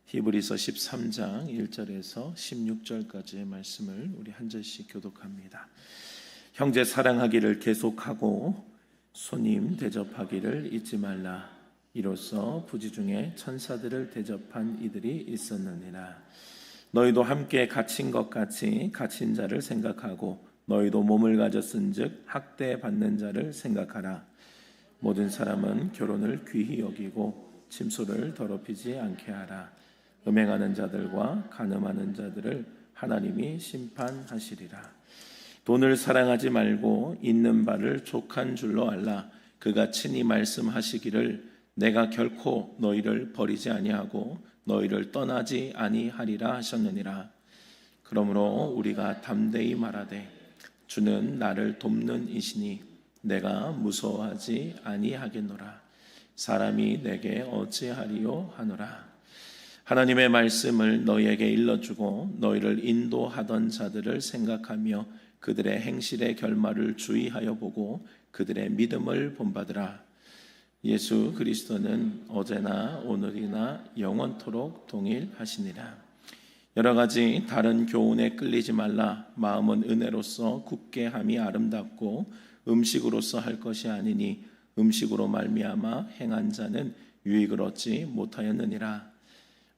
히브리서 13장 1절에서 16절까지의 말씀을 우리 한 절씩 교독합니다. 형제 사랑하기를 계속하고 손님 대접하기를 잊지 말라. 이로써 부지 중에 천사들을 대접한 이들이 있었느니라. 너희도 함께 갇힌 것 같이 갇힌 자를 생각하고 너희도 몸을 가졌은즉 학대받는 자를 생각하라. 모든 사람은 결혼을 귀히 여기고 침소를 더럽히지 않게 하라. 음행하는 자들과 간음하는 자들을 하나님이 심판하시리라. 돈을 사랑하지 말고 있는 바를 족한 줄로 알라. 그가 친히 말씀하시기를 내가 결코 너희를 버리지 아니하고 너희를 떠나지 아니하리라 하셨느니라. 그러므로 우리가 담대히 말하되 주는 나를 돕는 이시니 내가 무서워하지 아니하겠노라. 사람이 내게 어찌하리요 하노라. 하나님의 말씀을 너희에게 일러주고 너희를 인도하던 자들을 생각하며 그들의 행실의 결말을 주의하여 보고 그들의 믿음을 본받으라. 예수 그리스도는 어제나 오늘이나 영원토록 동일하시니라. 여러 가지 다른 교훈에 끌리지 말라. 마음은 은혜로서 굳게 함이 아름답고 음식으로서 할 것이 아니니 음식으로 말미암아 행한 자는 유익을 얻지 못하였느니라.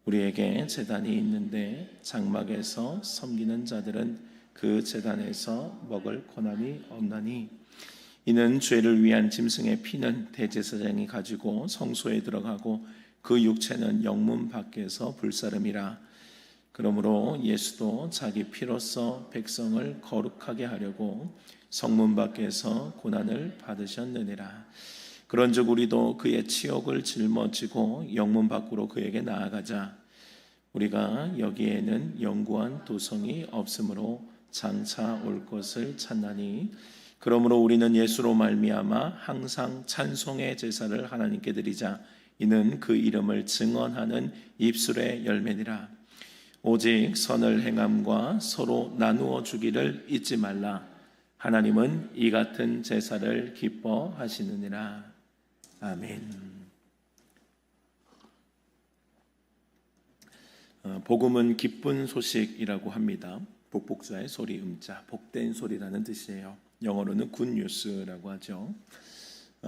우리에게 제단이 있는데 장막에서 섬기는 자들은 그 제단에서 먹을 권한이 없나니 이는 죄를 위한 짐승의 피는 대제사장이 가지고 성소에 들어가고 그 육체는 영문 밖에서 불사름이라. 그러므로 예수도 자기 피로써 백성을 거룩하게 하려고 성문 밖에서 고난을 받으셨느니라. 그런즉 우리도 그의 치욕을 짊어지고 영문 밖으로 그에게 나아가자. 우리가 여기에는 영구한 도성이 없으므로 장차 올 것을 찾나니 그러므로 우리는 예수로 말미암아 항상 찬송의 제사를 하나님께 드리자. 이는 그 이름을 증언하는 입술의 열매니라. 오직 선을 행함과 서로 나누어 주기를 잊지 말라. 하나님은 이 같은 제사를 기뻐하시느니라. 아멘. 복음은 기쁜 소식이라고 합니다. 복복자의 소리 음자, 복된 소리라는 뜻이에요. 영어로는 good news라고 하죠.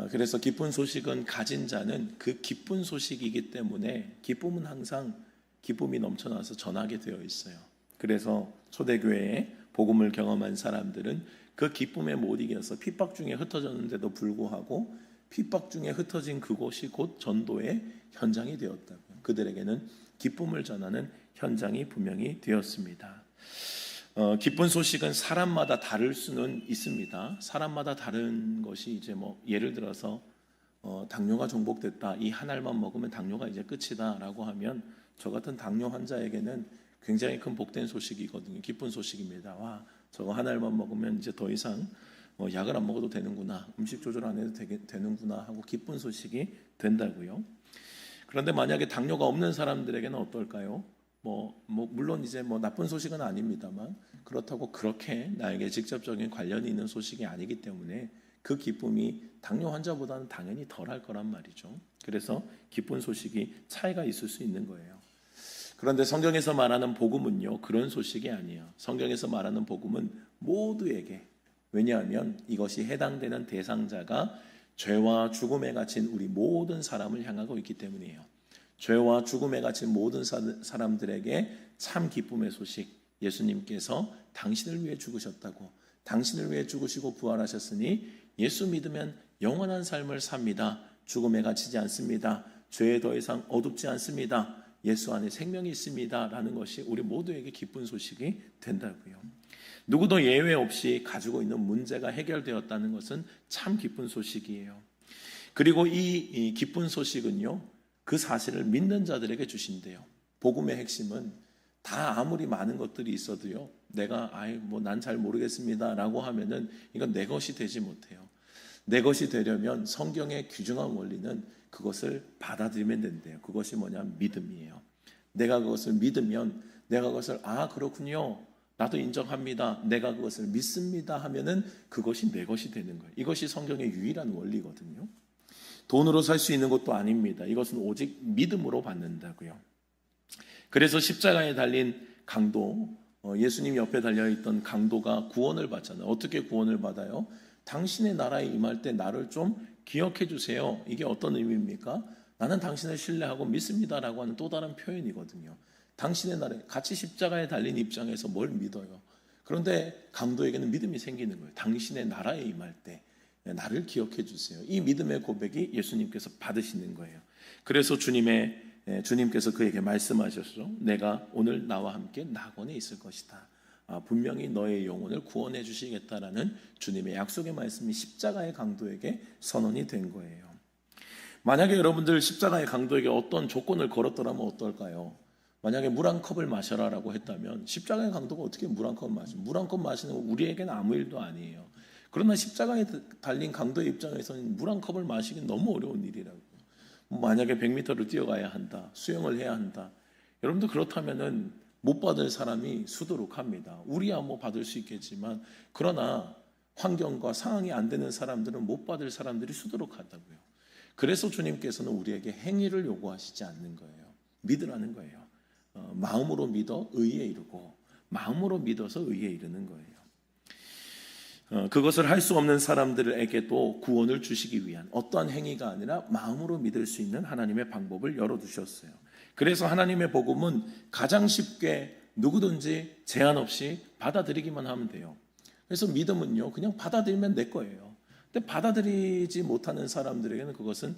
그래서 기쁜 소식은 가진 자는 그 기쁜 소식이기 때문에 기쁨은 항상 기쁨이 넘쳐나서 전하게 되어 있어요. 그래서 초대교회에 복음을 경험한 사람들은 그 기쁨에 못 이겨서 핍박 중에 흩어졌는데도 불구하고 핍박 중에 흩어진 그곳이 곧 전도의 현장이 되었다고요. 그들에게는 기쁨을 전하는 현장이 분명히 되었습니다. 기쁜 소식은 사람마다 다를 수는 있습니다. 사람마다 다른 것이 이제 예를 들어서 당뇨가 정복됐다. 이 한 알만 먹으면 당뇨가 이제 끝이다라고 하면 저 같은 당뇨 환자에게는 굉장히 큰 복된 소식이거든요. 기쁜 소식입니다. 와, 저거 한 알만 먹으면 이제 더 이상 약을 안 먹어도 되는구나, 음식 조절 안 해도 되는구나 하고 기쁜 소식이 된다고요. 그런데 만약에 당뇨가 없는 사람들에게는 어떨까요? 물론 이제 나쁜 소식은 아닙니다만 그렇다고 그렇게 나에게 직접적인 관련이 있는 소식이 아니기 때문에 그 기쁨이 당뇨 환자보다는 당연히 덜할 거란 말이죠. 그래서 기쁜 소식이 차이가 있을 수 있는 거예요. 그런데 성경에서 말하는 복음은요, 그런 소식이 아니에요. 성경에서 말하는 복음은 모두에게, 왜냐하면 이것이 해당되는 대상자가 죄와 죽음에 갇힌 우리 모든 사람을 향하고 있기 때문이에요. 죄와 죽음에 갇힌 모든 사람들에게 참 기쁨의 소식, 예수님께서 당신을 위해 죽으셨다고, 당신을 위해 죽으시고 부활하셨으니 예수 믿으면 영원한 삶을 삽니다. 죽음에 갇히지 않습니다. 죄에 더 이상 어둡지 않습니다. 예수 안에 생명이 있습니다. 라는 것이 우리 모두에게 기쁜 소식이 된다고요. 누구도 예외 없이 가지고 있는 문제가 해결되었다는 것은 참 기쁜 소식이에요. 그리고 이 기쁜 소식은요, 그 사실을 믿는 자들에게 주신대요. 복음의 핵심은 다 아무리 많은 것들이 있어도요, 내가 난 잘 모르겠습니다 라고 하면은 이건 내 것이 되지 못해요. 내 것이 되려면 성경의 규정한 원리는 그것을 받아들이면 된대요. 그것이 믿음이에요. 내가 그것을 믿으면, 내가 그것을 그렇군요, 나도 인정합니다, 내가 그것을 믿습니다 하면은 그것이 내 것이 되는 거예요. 이것이 성경의 유일한 원리거든요. 돈으로 살 수 있는 것도 아닙니다. 이것은 오직 믿음으로 받는다고요. 그래서 십자가에 달린 강도, 예수님 옆에 달려있던 강도가 구원을 받잖아요. 어떻게 구원을 받아요? 당신의 나라에 임할 때 나를 좀 기억해 주세요. 이게 어떤 의미입니까? 나는 당신을 신뢰하고 믿습니다라고 하는 또 다른 표현이거든요. 당신의 나라에 같이 십자가에 달린 입장에서 뭘 믿어요? 그런데 강도에게는 믿음이 생기는 거예요. 당신의 나라에 임할 때 나를 기억해 주세요. 이 믿음의 고백이 예수님께서 받으시는 거예요. 그래서 주님께서 그에게 말씀하셨죠. 내가 오늘 나와 함께 낙원에 있을 것이다. 분명히 너의 영혼을 구원해 주시겠다라는 주님의 약속의 말씀이 십자가의 강도에게 선언이 된 거예요. 만약에 여러분들 십자가의 강도에게 어떤 조건을 걸었더라면 어떨까요? 만약에 물 한 컵을 마셔라라고 했다면 십자가의 강도가 어떻게 물 한 컵을 마시는? 물 한 컵 마시는 건 우리에게는 아무 일도 아니에요. 그러나 십자가에 달린 강도의 입장에서는 물 한 컵을 마시기는 너무 어려운 일이라고. 만약에 100m를 뛰어가야 한다, 수영을 해야 한다. 여러분들 그렇다면은 못 받을 사람이 수두룩합니다. 우리야 뭐 받을 수 있겠지만, 그러나 환경과 상황이 안 되는 사람들은 못 받을 사람들이 수두룩하다고요. 그래서 주님께서는 우리에게 행위를 요구하시지 않는 거예요. 믿으라는 거예요. 마음으로 믿어 의에 이르고 마음으로 믿어서 의에 이르는 거예요. 그것을 할 수 없는 사람들에게도 구원을 주시기 위한 어떠한 행위가 아니라 마음으로 믿을 수 있는 하나님의 방법을 열어두셨어요. 그래서 하나님의 복음은 가장 쉽게 누구든지 제한 없이 받아들이기만 하면 돼요. 그래서 믿음은요, 그냥 받아들이면 내 거예요. 근데 받아들이지 못하는 사람들에게는 그것은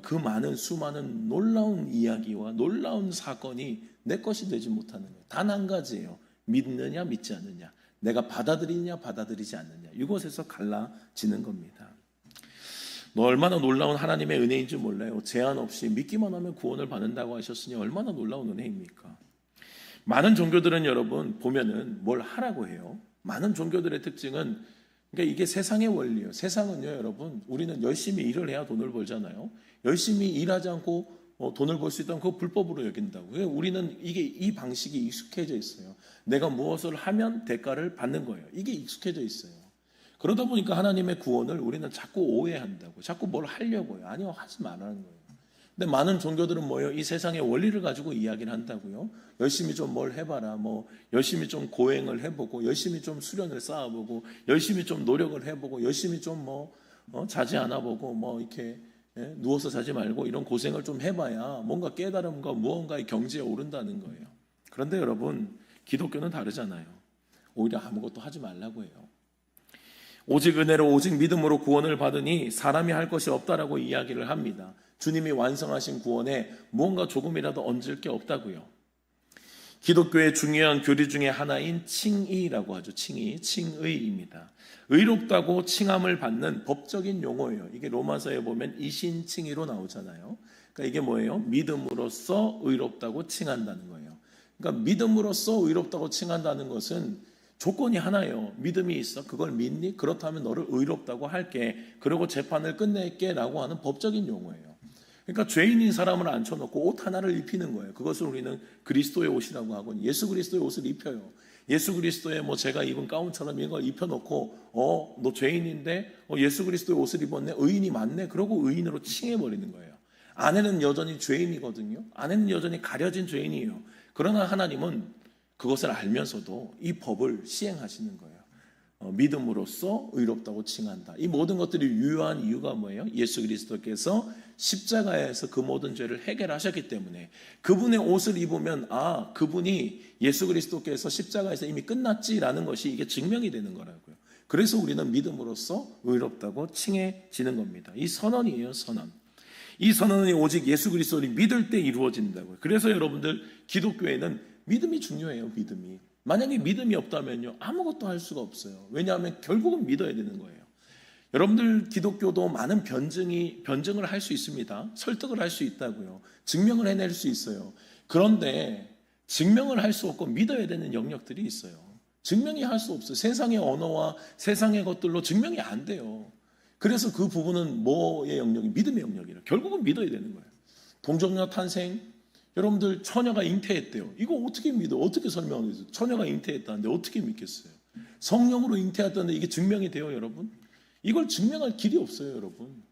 그 많은 수많은 놀라운 이야기와 놀라운 사건이 내 것이 되지 못하는 거예요. 단 한 가지예요. 믿느냐 믿지 않느냐. 내가 받아들이냐 받아들이지 않느냐. 이곳에서 갈라지는 겁니다. 너 얼마나 놀라운 하나님의 은혜인지 몰라요. 제한 없이 믿기만 하면 구원을 받는다고 하셨으니 얼마나 놀라운 은혜입니까? 많은 종교들은 여러분 보면은 뭘 하라고 해요. 많은 종교들의 특징은, 그러니까 이게 세상의 원리예요. 세상은요, 여러분, 우리는 열심히 일을 해야 돈을 벌잖아요. 열심히 일하지 않고 돈을 벌 수 있다면 그거 불법으로 여긴다고. 우리는 이 방식이 익숙해져 있어요. 내가 무엇을 하면 대가를 받는 거예요. 이게 익숙해져 있어요. 그러다 보니까 하나님의 구원을 우리는 자꾸 오해한다고. 자꾸 뭘 하려고요. 아니요, 하지 말라는 거예요. 근데 많은 종교들은 뭐예요? 이 세상의 원리를 가지고 이야기를 한다고요. 열심히 좀 뭘 해봐라. 뭐 열심히 좀 고행을 해보고, 열심히 좀 수련을 쌓아보고, 열심히 좀 노력을 해보고, 열심히 좀 자지 않아보고, 이렇게 누워서 자지 말고 이런 고생을 좀 해봐야 뭔가 깨달음과 무언가의 경지에 오른다는 거예요. 그런데 여러분, 기독교는 다르잖아요. 오히려 아무것도 하지 말라고 해요. 오직 은혜로 오직 믿음으로 구원을 받으니 사람이 할 것이 없다라고 이야기를 합니다. 주님이 완성하신 구원에 무언가 조금이라도 얹을 게 없다고요. 기독교의 중요한 교리 중에 하나인 칭의라고 하죠. 칭의입니다. 의롭다고 칭함을 받는 법적인 용어예요. 이게 로마서에 보면 이신칭의로 나오잖아요. 그러니까 이게 뭐예요? 믿음으로써 의롭다고 칭한다는 거예요. 그러니까 믿음으로써 의롭다고 칭한다는 것은 조건이 하나예요. 믿음이 있어. 그걸 믿니? 그렇다면 너를 의롭다고 할게. 그리고 재판을 끝낼게 라고 하는 법적인 용어예요. 그러니까 죄인인 사람을 앉혀놓고 옷 하나를 입히는 거예요. 그것을 우리는 그리스도의 옷이라고 하고, 예수 그리스도의 옷을 입혀요. 예수 그리스도의 제가 입은 가운처럼 이걸 입혀놓고 너 죄인인데 예수 그리스도의 옷을 입었네, 의인이 맞네, 그러고 의인으로 칭해버리는 거예요. 안에는 여전히 죄인이거든요. 안에는 여전히 가려진 죄인이에요. 그러나 하나님은 그것을 알면서도 이 법을 시행하시는 거예요. 믿음으로써 의롭다고 칭한다. 이 모든 것들이 유효한 이유가 뭐예요? 예수 그리스도께서 십자가에서 그 모든 죄를 해결하셨기 때문에, 그분의 옷을 입으면 그분이 예수 그리스도께서 십자가에서 이미 끝났지라는 것이 이게 증명이 되는 거라고요. 그래서 우리는 믿음으로써 의롭다고 칭해지는 겁니다. 이 선언이에요, 선언. 이 선언이 오직 예수 그리스도를 믿을 때 이루어진다고요. 그래서 여러분들, 기독교에는 믿음이 중요해요. 믿음이. 만약에 믿음이 없다면요, 아무것도 할 수가 없어요. 왜냐하면 결국은 믿어야 되는 거예요. 여러분들, 기독교도 많은 변증을 할 수 있습니다. 설득을 할 수 있다고요. 증명을 해낼 수 있어요. 그런데 증명을 할 수 없고 믿어야 되는 영역들이 있어요. 증명이 할 수 없어요. 세상의 언어와 세상의 것들로 증명이 안 돼요. 그래서 그 부분은 뭐의 영역이? 믿음의 영역이에요. 결국은 믿어야 되는 거예요. 동정녀 탄생, 여러분들 처녀가 잉태했대요. 이거 어떻게 믿어? 어떻게 설명하겠어요? 처녀가 잉태했다는데 어떻게 믿겠어요? 성령으로 잉태했다는데 이게 증명이 돼요, 여러분? 이걸 증명할 길이 없어요, 여러분.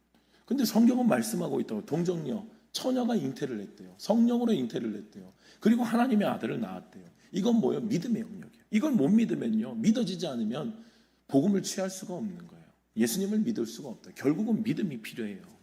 근데 성경은 말씀하고 있다고. 동정녀 처녀가 잉태를 했대요. 성령으로 잉태를 했대요. 그리고 하나님의 아들을 낳았대요. 이건 뭐예요? 믿음의 영역이에요. 이걸 못 믿으면요, 믿어지지 않으면 복음을 취할 수가 없는 거예요. 예수님을 믿을 수가 없다. 결국은 믿음이 필요해요.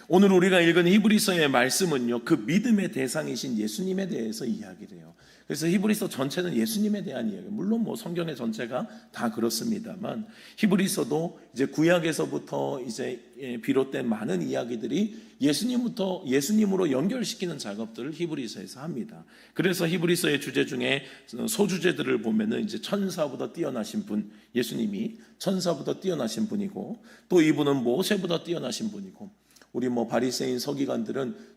오늘 우리가 읽은 히브리서의 말씀은요, 그 믿음의 대상이신 예수님에 대해서 이야기를 해요. 그래서 히브리서 전체는 예수님에 대한 이야기. 물론 뭐 성경의 전체가 다 그렇습니다만 히브리서도 이제 구약에서부터 이제 비롯된 많은 이야기들이 예수님으로 연결시키는 작업들을 히브리서에서 합니다. 그래서 히브리서의 주제 중에 소주제들을 보면은 이제 천사보다 뛰어나신 분, 예수님이 천사보다 뛰어나신 분이고, 또 이분은 모세보다 뛰어나신 분이고, 우리 뭐 바리새인 서기관들은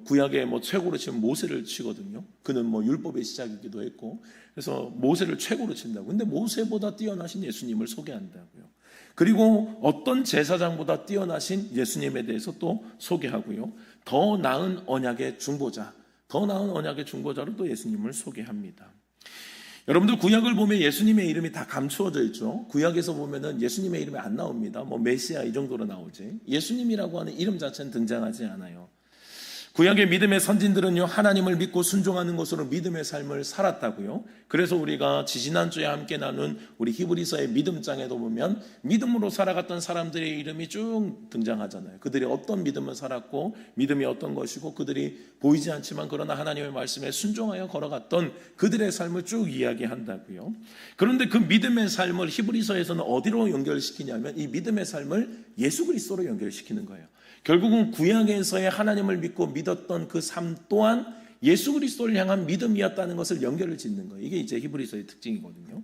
구약의 뭐 최고로 치면 모세를 치거든요. 그는 뭐 율법의 시작이기도 했고, 그래서 모세를 최고로 친다고. 근데 모세보다 뛰어나신 예수님을 소개한다고요. 그리고 어떤 제사장보다 뛰어나신 예수님에 대해서 또 소개하고요. 더 나은 언약의 중보자로 또 예수님을 소개합니다. 여러분들 구약을 보면 예수님의 이름이 다 감추어져 있죠. 구약에서 보면은 예수님의 이름이 안 나옵니다. 뭐 메시아 이 정도로 나오지. 예수님이라고 하는 이름 자체는 등장하지 않아요. 구약의 믿음의 선진들은요, 하나님을 믿고 순종하는 것으로 믿음의 삶을 살았다고요. 그래서 우리가 지지난주에 함께 나눈 우리 히브리서의 믿음장에도 보면 믿음으로 살아갔던 사람들의 이름이 쭉 등장하잖아요. 그들이 어떤 믿음을 살았고 믿음이 어떤 것이고, 그들이 보이지 않지만 그러나 하나님의 말씀에 순종하여 걸어갔던 그들의 삶을 쭉 이야기한다고요. 그런데 그 믿음의 삶을 히브리서에서는 어디로 연결시키냐면 이 믿음의 삶을 예수 그리스도로 연결시키는 거예요. 결국은 구약에서의 하나님을 믿고 믿었던 그 삶 또한 예수 그리스도를 향한 믿음이었다는 것을 연결을 짓는 거예요. 이게 이제 히브리서의 특징이거든요.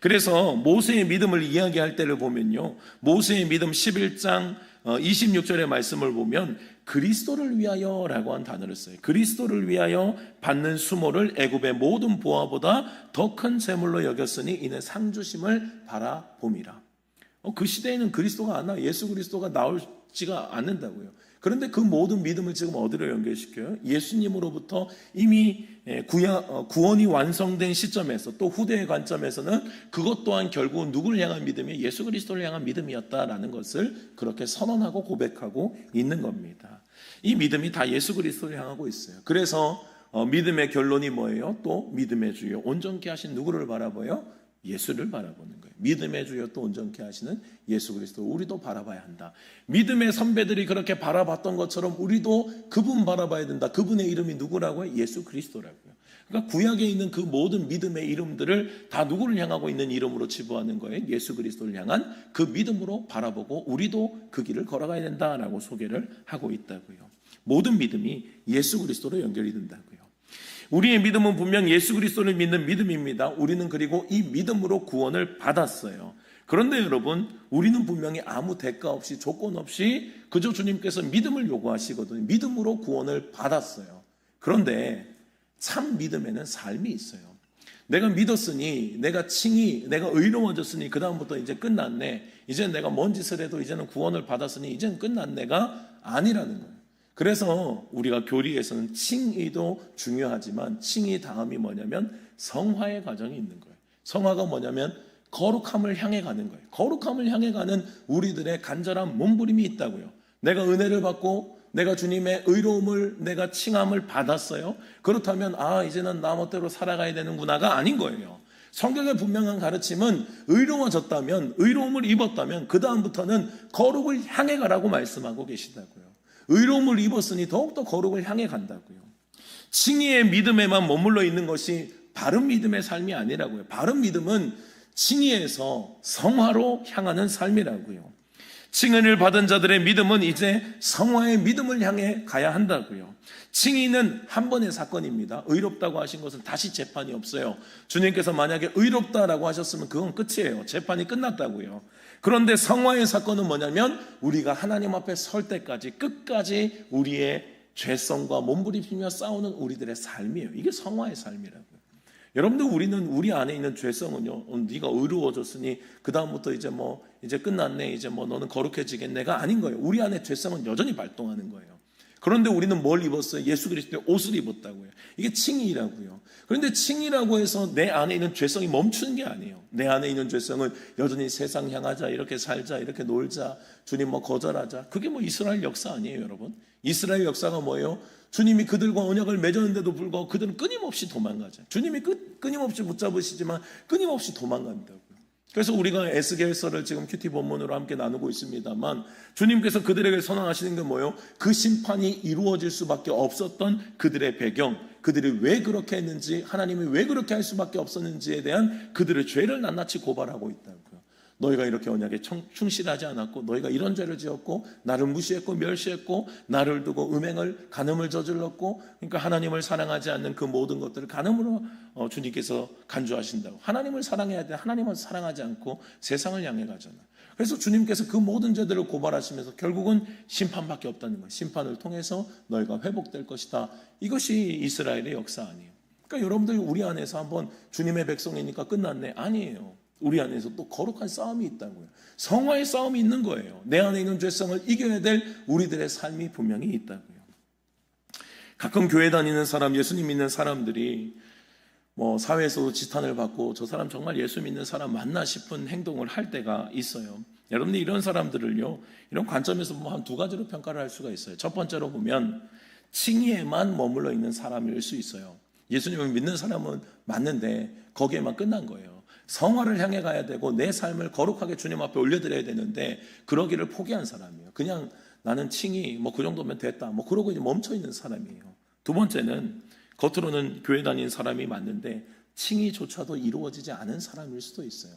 그래서 모세의 믿음을 이야기할 때를 보면요, 모세의 믿음 11장 26절의 말씀을 보면 그리스도를 위하여라고 한 단어를 써요. 그리스도를 위하여 받는 수모를 애굽의 모든 보화보다 더 큰 재물로 여겼으니 이는 상 주심을 바라봄이라. 그 시대에는 그리스도가 안 나와요. 예수 그리스도가 나올지가 않는다고요. 그런데 그 모든 믿음을 지금 어디로 연결시켜요? 예수님으로부터 이미 구원이 완성된 시점에서, 또 후대의 관점에서는 그것 또한 결국은 누구를 향한 믿음이에요? 예수 그리스도를 향한 믿음이었다라는 것을 그렇게 선언하고 고백하고 있는 겁니다. 이 믿음이 다 예수 그리스도를 향하고 있어요. 그래서 믿음의 결론이 뭐예요? 또 믿음의 주요 온전케 하신 누구를 바라봐요? 예수를 바라보는 거예요. 믿음의 주여 또 온전케 하시는 예수 그리스도, 우리도 바라봐야 한다. 믿음의 선배들이 그렇게 바라봤던 것처럼 우리도 그분 바라봐야 된다. 그분의 이름이 누구라고요? 예수 그리스도라고요. 그러니까 구약에 있는 그 모든 믿음의 이름들을 다 누구를 향하고 있는 이름으로 치부하는 거예요? 예수 그리스도를 향한 그 믿음으로 바라보고 우리도 그 길을 걸어가야 된다라고 소개를 하고 있다고요. 모든 믿음이 예수 그리스도로 연결이 된다고요. 우리의 믿음은 분명 예수 그리스도를 믿는 믿음입니다. 우리는 그리고 이 믿음으로 구원을 받았어요. 그런데 여러분, 우리는 분명히 아무 대가 없이 조건 없이 그저 주님께서 믿음을 요구하시거든요. 믿음으로 구원을 받았어요. 그런데 참 믿음에는 삶이 있어요. 내가 믿었으니, 내가 의로워졌으니 그 다음부터 이제 끝났네, 이제 내가 뭔 짓을 해도 이제는 구원을 받았으니 이제는 끝났네가 아니라는 거예요. 그래서 우리가 교리에서는 칭의도 중요하지만 칭의 다음이 뭐냐면 성화의 과정이 있는 거예요. 성화가 뭐냐면 거룩함을 향해 가는 거예요. 거룩함을 향해 가는 우리들의 간절한 몸부림이 있다고요. 내가 은혜를 받고 내가 주님의 의로움을, 내가 칭함을 받았어요. 그렇다면 이제는 나 멋대로 살아가야 되는구나가 아닌 거예요. 성경의 분명한 가르침은 의로워졌다면, 의로움을 입었다면 그 다음부터는 거룩을 향해 가라고 말씀하고 계시다고요. 의로움을 입었으니 더욱더 거룩을 향해 간다고요. 칭의의 믿음에만 머물러 있는 것이 바른 믿음의 삶이 아니라고요. 바른 믿음은 칭의에서 성화로 향하는 삶이라고요. 칭의를 받은 자들의 믿음은 이제 성화의 믿음을 향해 가야 한다고요. 칭의는 한 번의 사건입니다. 의롭다고 하신 것은 다시 재판이 없어요. 주님께서 만약에 의롭다라고 하셨으면 그건 끝이에요. 재판이 끝났다고요. 그런데 성화의 사건은 뭐냐면 우리가 하나님 앞에 설 때까지 끝까지 우리의 죄성과 몸부림치며 싸우는 우리들의 삶이에요. 이게 성화의 삶이라고요. 여러분들, 우리는 우리 안에 있는 죄성은요, 네가 의로워졌으니 그 다음부터 이제 끝났네, 이제 너는 거룩해지겠네가 아닌 거예요. 우리 안에 죄성은 여전히 발동하는 거예요. 그런데 우리는 뭘 입었어요? 예수 그리스도의 옷을 입었다고요. 이게 칭의라고요. 그런데 칭의라고 해서 내 안에 있는 죄성이 멈추는 게 아니에요. 내 안에 있는 죄성은 여전히 세상 향하자, 이렇게 살자, 이렇게 놀자, 주님 거절하자. 그게 이스라엘 역사 아니에요, 여러분. 이스라엘 역사가 뭐예요? 주님이 그들과 언약을 맺었는데도 불구하고 그들은 끊임없이 도망가죠. 주님이 끊임없이 붙잡으시지만 끊임없이 도망간다고요. 그래서 우리가 에스겔서를 지금 큐티 본문으로 함께 나누고 있습니다만 주님께서 그들에게 선언하시는 게 뭐예요? 그 심판이 이루어질 수밖에 없었던 그들의 배경, 그들이 왜 그렇게 했는지, 하나님이 왜 그렇게 할 수밖에 없었는지에 대한 그들의 죄를 낱낱이 고발하고 있다고요. 너희가 이렇게 언약에 충실하지 않았고, 너희가 이런 죄를 지었고, 나를 무시했고 멸시했고, 나를 두고 음행을 간음을 저질렀고, 그러니까 하나님을 사랑하지 않는 그 모든 것들을 간음으로 주님께서 간주하신다고. 하나님을 사랑해야 돼. 하나님을 사랑하지 않고 세상을 향해 가잖아. 그래서 주님께서 그 모든 죄들을 고발하시면서 결국은 심판밖에 없다는 거예요. 심판을 통해서 너희가 회복될 것이다. 이것이 이스라엘의 역사 아니에요. 그러니까 여러분들 우리 안에서 한번 주님의 백성이니까 끝났네. 아니에요. 우리 안에서 또 거룩한 싸움이 있다고요. 성화의 싸움이 있는 거예요. 내 안에 있는 죄성을 이겨야 될 우리들의 삶이 분명히 있다고요. 가끔 교회 다니는 사람, 예수님 믿는 사람들이 뭐 사회에서도 지탄을 받고 저 사람 정말 예수 믿는 사람 맞나 싶은 행동을 할 때가 있어요. 여러분들 이런 사람들을요, 이런 관점에서 보면 한 두 가지로 평가를 할 수가 있어요. 첫 번째로 보면 칭의에만 머물러 있는 사람일 수 있어요. 예수님을 믿는 사람은 맞는데 거기에만 끝난 거예요. 성화를 향해 가야 되고 내 삶을 거룩하게 주님 앞에 올려드려야 되는데 그러기를 포기한 사람이에요. 그냥 나는 칭의 뭐 그 정도면 됐다 뭐 그러고 이제 멈춰 있는 사람이에요. 두 번째는 겉으로는 교회 다니는 사람이 맞는데 칭의조차도 이루어지지 않은 사람일 수도 있어요.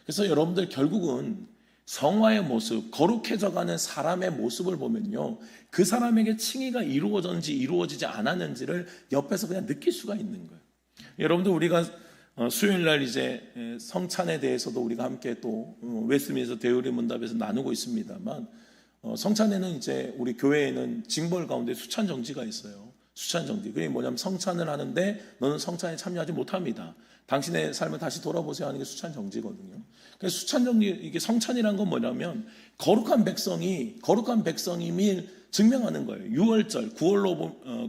그래서 여러분들 결국은 성화의 모습, 거룩해져가는 사람의 모습을 보면요, 그 사람에게 칭의가 이루어졌는지 이루어지지 않았는지를 옆에서 그냥 느낄 수가 있는 거예요. 여러분들 우리가 수요일 날 이제 성찬에 대해서도 우리가 함께 또 웨스트민스터 대의리 문답에서 나누고 있습니다만, 성찬에는 이제 우리 교회에는 징벌 가운데 수찬 정지가 있어요. 수찬 정지. 그게 뭐냐면 성찬을 하는데 너는 성찬에 참여하지 못합니다. 당신의 삶을 다시 돌아보세요 하는 게 수찬 정지거든요. 그래서 수찬 정지, 이게 성찬이란 건 뭐냐면 거룩한 백성임을 증명하는 거예요. 유월절,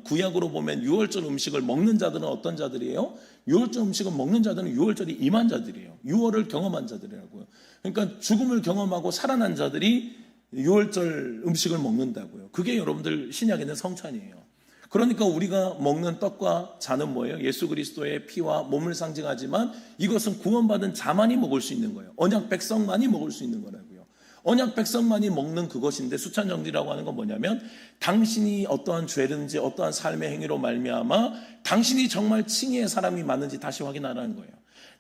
구약으로 보면 유월절 음식을 먹는 자들은 어떤 자들이에요? 유월절 음식을 먹는 자들은 유월절이 임한 자들이에요. 유월을 경험한 자들이라고요. 그러니까 죽음을 경험하고 살아난 자들이 유월절 음식을 먹는다고요. 그게 여러분들 신약에는 성찬이에요. 그러니까 우리가 먹는 떡과 잔은 뭐예요? 예수 그리스도의 피와 몸을 상징하지만 이것은 구원받은 자만이 먹을 수 있는 거예요. 언약 백성만이 먹을 수 있는 거라고요. 언약 백성만이 먹는 그것인데, 수찬정지라고 하는 건 뭐냐면 당신이 어떠한 죄든지 어떠한 삶의 행위로 말미암아 당신이 정말 칭의의 사람이 맞는지 다시 확인하라는 거예요.